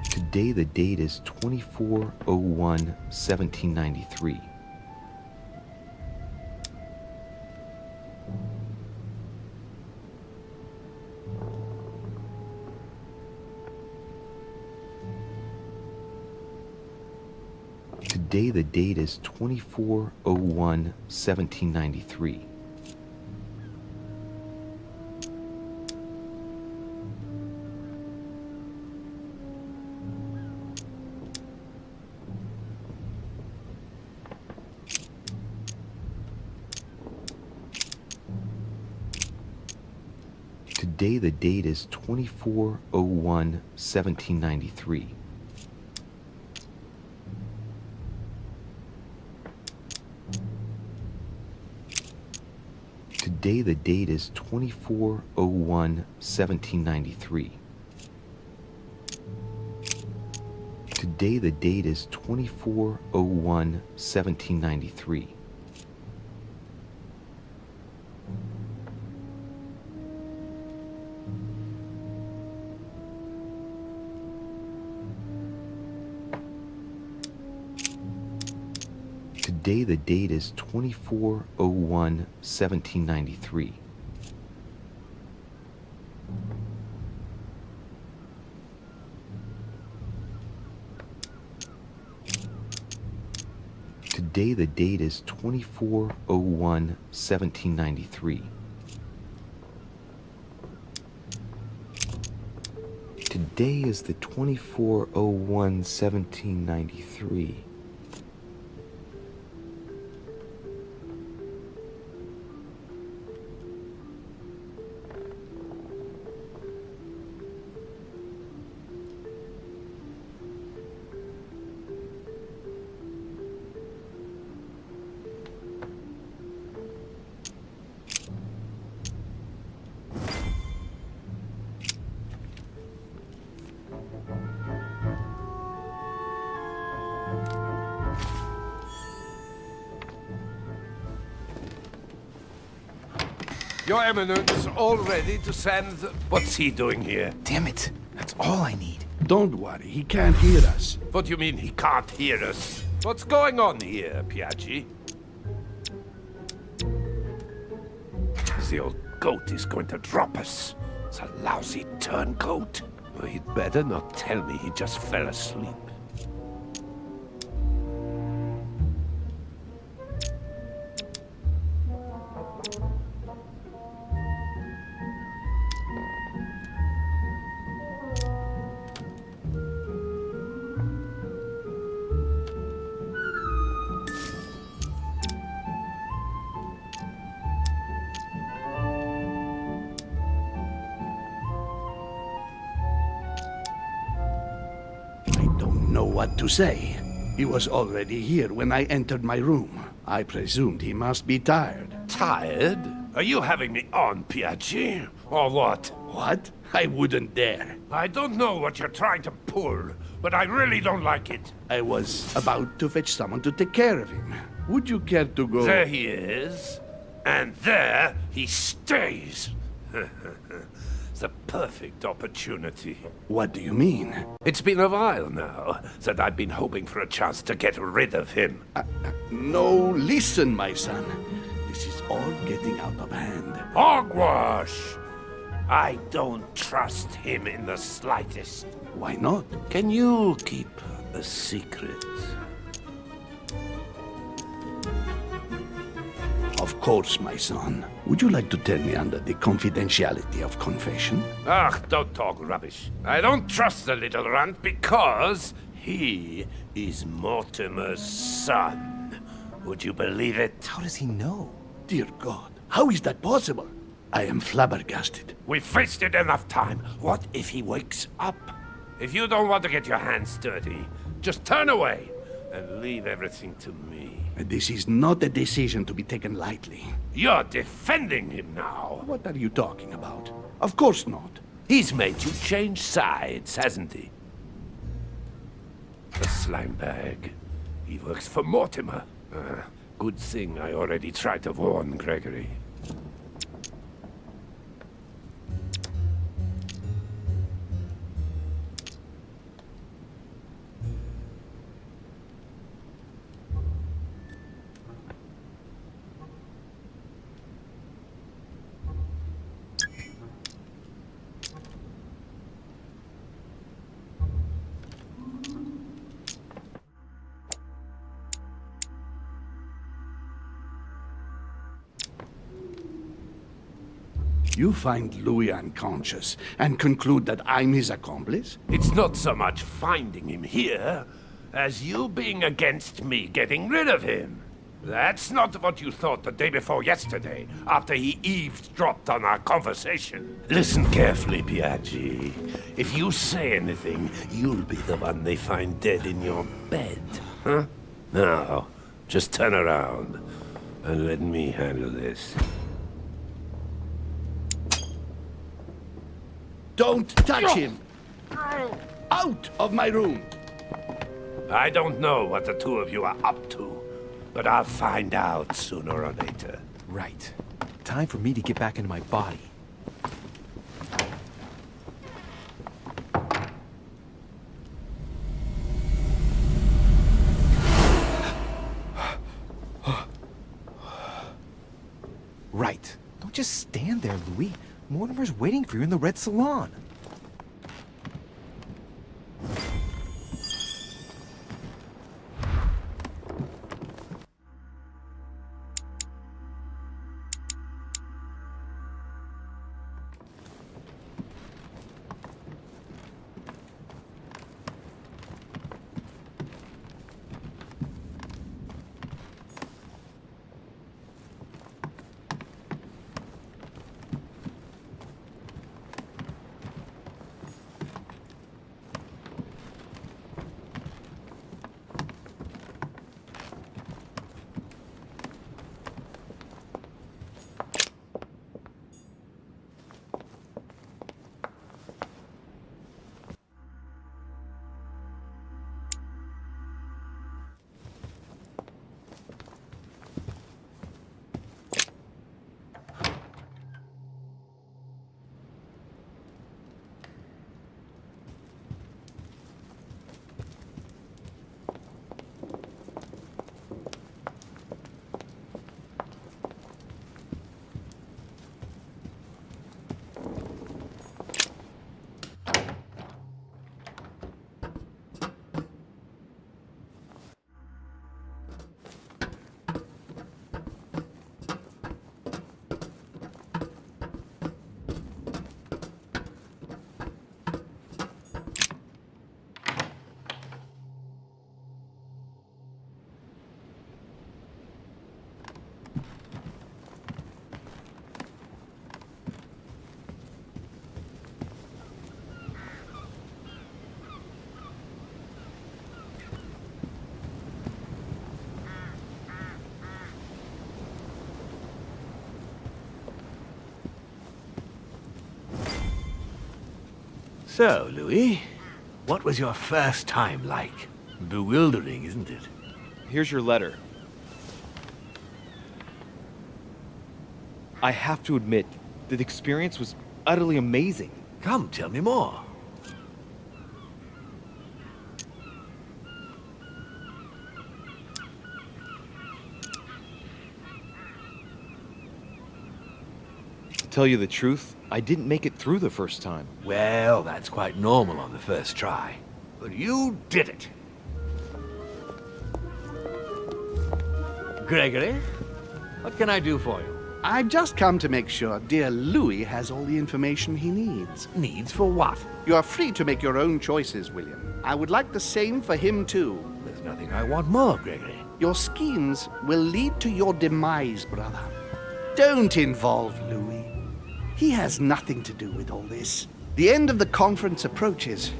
Today the date is 24/01/1793. Today the date is 24/01/1793. Today the date is 24/01/1793. Today the date is 24/01/1793. Today the date is 24/01/1793. Today the date is 24/01/1793. Today the date is 24/01/1793. Today is the 24/01/1793. Your Eminence, all ready to send... What's he doing here? Damn it. That's all I need. Don't worry, he can't hear us. What do you mean he can't hear us? What's going on here, Piaggi? The old goat is going to drop us. It's a lousy turncoat. Well, he'd better not tell me he just fell asleep. know what to say. He was already here when I entered my room. I presumed he must be tired. Tired? Are you having me on, Piaggi? Or what? What? I wouldn't dare. I don't know what you're trying to pull, but I really don't like it. I was about to fetch someone to take care of him. Would you care to go? There he is. And there he stays. The perfect opportunity. What do you mean? It's been a while now that I've been hoping for a chance to get rid of him. No, listen, my son. This is all getting out of hand. Hogwash! I don't trust him in the slightest. Why not? Can you keep a secret? Of course, my son. Would you like to tell me under the confidentiality of confession? Ah, don't talk rubbish. I don't trust the little runt because he is Mortimer's son. Would you believe it? How does he know? Dear God, how is that possible? I am flabbergasted. We've wasted enough time. What if he wakes up? If you don't want to get your hands dirty, just turn away and leave everything to me. This is not a decision to be taken lightly. You're defending him now. What are you talking about? Of course not. He's made you change sides, hasn't he? The slime bag. He works for Mortimer. Good thing I already tried to warn Gregory. You find Louis unconscious and conclude that I'm his accomplice? It's not so much finding him here, as you being against me getting rid of him. That's not what you thought the day before yesterday, after he eavesdropped on our conversation. Listen carefully, Piaggi. If you say anything, you'll be the one they find dead in your bed. Huh? Now, just turn around and let me handle this. Don't touch him! Out of my room! I don't know what the two of you are up to, but I'll find out sooner or later. Right. Time for me to get back into my body. Right. Don't just stand there, Louis. Mortimer's waiting for you in the Red Salon. So, Louis, what was your first time like? Bewildering, isn't it? Here's your letter. I have to admit, the experience was utterly amazing. Come, tell me more. To tell you the truth, I didn't make it through the first time. Well, that's quite normal on the first try. But you did it. Gregory, what can I do for you? I've just come to make sure dear Louis has all the information he needs. Needs for what? You are free to make your own choices, William. I would like the same for him, too. There's nothing I want more, Gregory. Your schemes will lead to your demise, brother. Don't involve Louis. He has nothing to do with all this. The end of the conference approaches,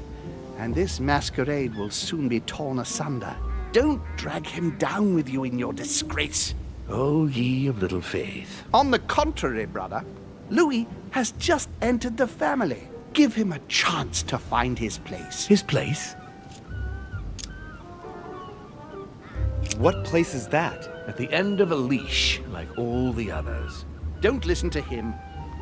and this masquerade will soon be torn asunder. Don't drag him down with you in your disgrace. Oh, ye of little faith. On the contrary, brother, Louis has just entered the family. Give him a chance to find his place. His place? What place is that? At the end of a leash, like all the others. Don't listen to him.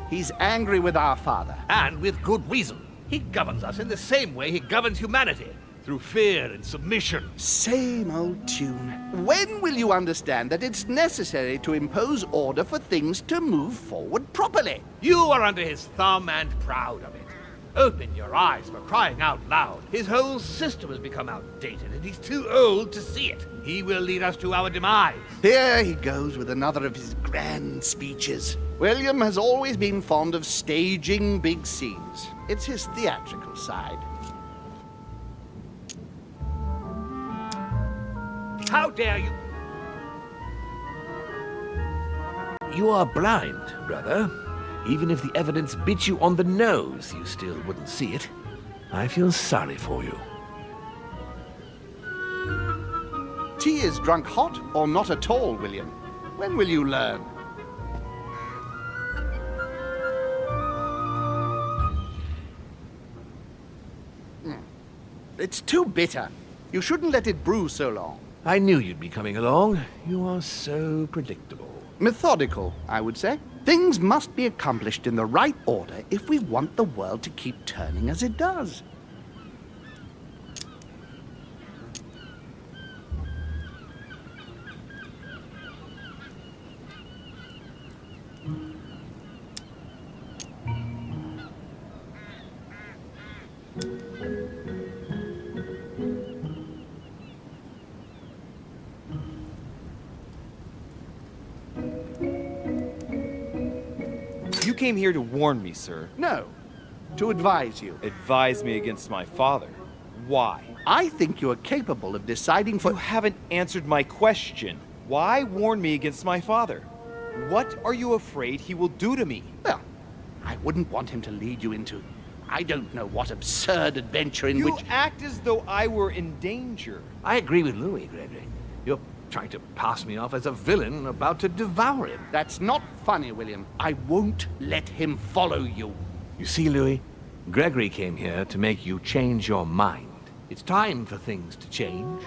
He's angry with our father. And with good reason. He governs us in the same way he governs humanity. Through fear and submission. Same old tune. When will you understand that it's necessary to impose order for things to move forward properly? You are under his thumb and proud of it. Open your eyes, for crying out loud. His whole system has become outdated, and he's too old to see it. He will lead us to our demise. Here he goes with another of his grand speeches. William has always been fond of staging big scenes. It's his theatrical side. How dare you? You are blind, brother. Even if the evidence bit you on the nose, you still wouldn't see it. I feel sorry for you. Tea is drunk hot or not at all, William. When will you learn? It's too bitter. You shouldn't let it brew so long. I knew you'd be coming along. You are so predictable. Methodical, I would say. Things must be accomplished in the right order if we want the world to keep turning as it does. You came here to warn me, sir. No, to advise you. Advise me against my father. Why? I think you are capable of deciding for... You haven't answered my question. Why warn me against my father? What are you afraid he will do to me? Well, I wouldn't want him to lead you into... I don't know what absurd adventure in which... You act as though I were in danger. I agree with Louis, Gregory. You're trying to pass me off as a villain about to devour him. That's not funny, William. I won't let him follow you. You see, Louis, Gregory came here to make you change your mind. It's time for things to change.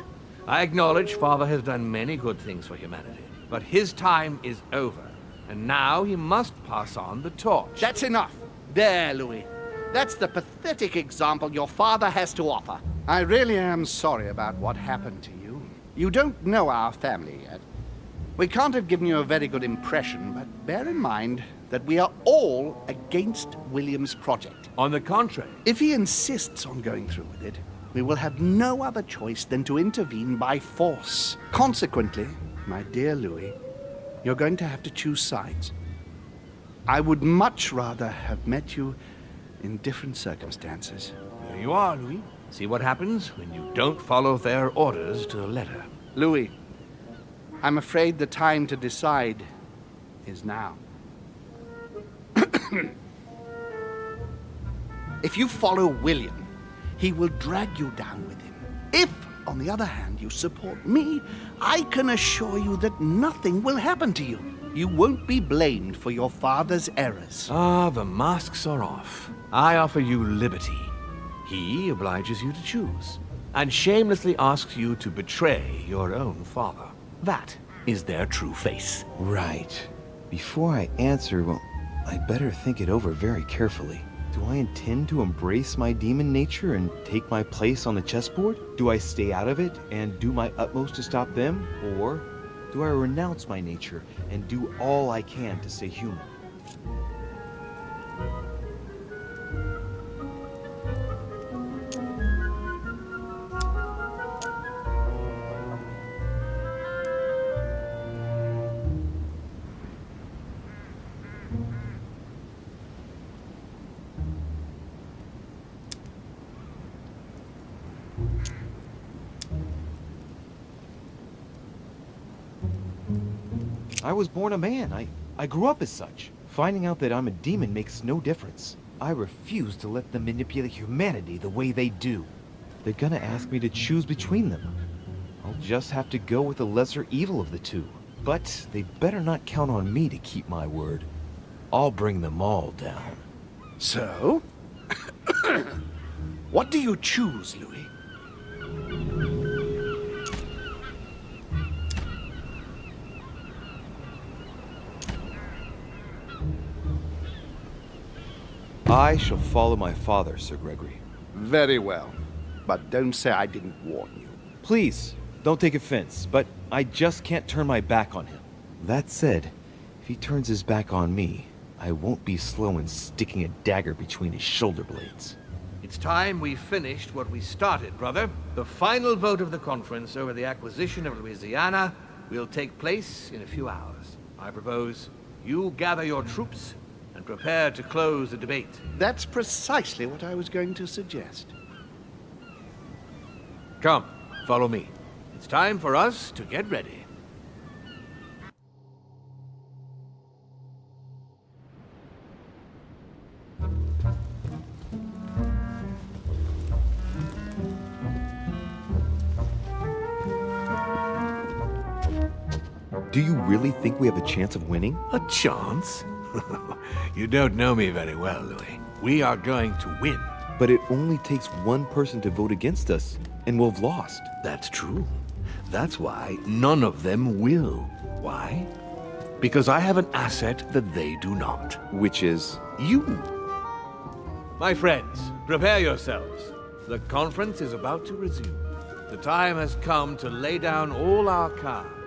I acknowledge Father has done many good things for humanity, but his time is over, and now he must pass on the torch. That's enough. There, Louis. That's the pathetic example your father has to offer. I really am sorry about what happened to you. You don't know our family yet. We can't have given you a very good impression, but bear in mind that we are all against William's project. On the contrary. If he insists on going through with it, we will have no other choice than to intervene by force. Consequently, my dear Louis, you're going to have to choose sides. I would much rather have met you in different circumstances. There you are, Louis. See what happens when you don't follow their orders to the letter. Louis, I'm afraid the time to decide is now. If you follow William, he will drag you down with him. If, on the other hand, you support me, I can assure you that nothing will happen to you. You won't be blamed for your father's errors. Ah, the masks are off. I offer you liberty. He obliges you to choose, and shamelessly asks you to betray your own father. That is their true face. Right. Before I answer, well, I'd better think it over very carefully. Do I intend to embrace my demon nature and take my place on the chessboard? Do I stay out of it and do my utmost to stop them? Or do I renounce my nature and do all I can to stay human? I was born a man. I grew up as such. Finding out that I'm a demon makes no difference. I refuse to let them manipulate humanity the way they do. They're gonna ask me to choose between them. I'll just have to go with the lesser evil of the two. But they better not count on me to keep my word. I'll bring them all down. So? What do you choose, Louis? I shall follow my father, Sir Gregory. Very well. But don't say I didn't warn you. Please, don't take offense, but I just can't turn my back on him. That said, if he turns his back on me, I won't be slow in sticking a dagger between his shoulder blades. It's time we finished what we started, brother. The final vote of the conference over the acquisition of Louisiana will take place in a few hours. I propose you gather your troops and prepare to close the debate. That's precisely what I was going to suggest. Come, follow me. It's time for us to get ready. Do you really think we have a chance of winning? A chance? You don't know me very well, Louis. We are going to win. But it only takes one person to vote against us, and we'll have lost. That's true. That's why none of them will. Why? Because I have an asset that they do not. Which is? You. My friends, prepare yourselves. The conference is about to resume. The time has come to lay down all our cards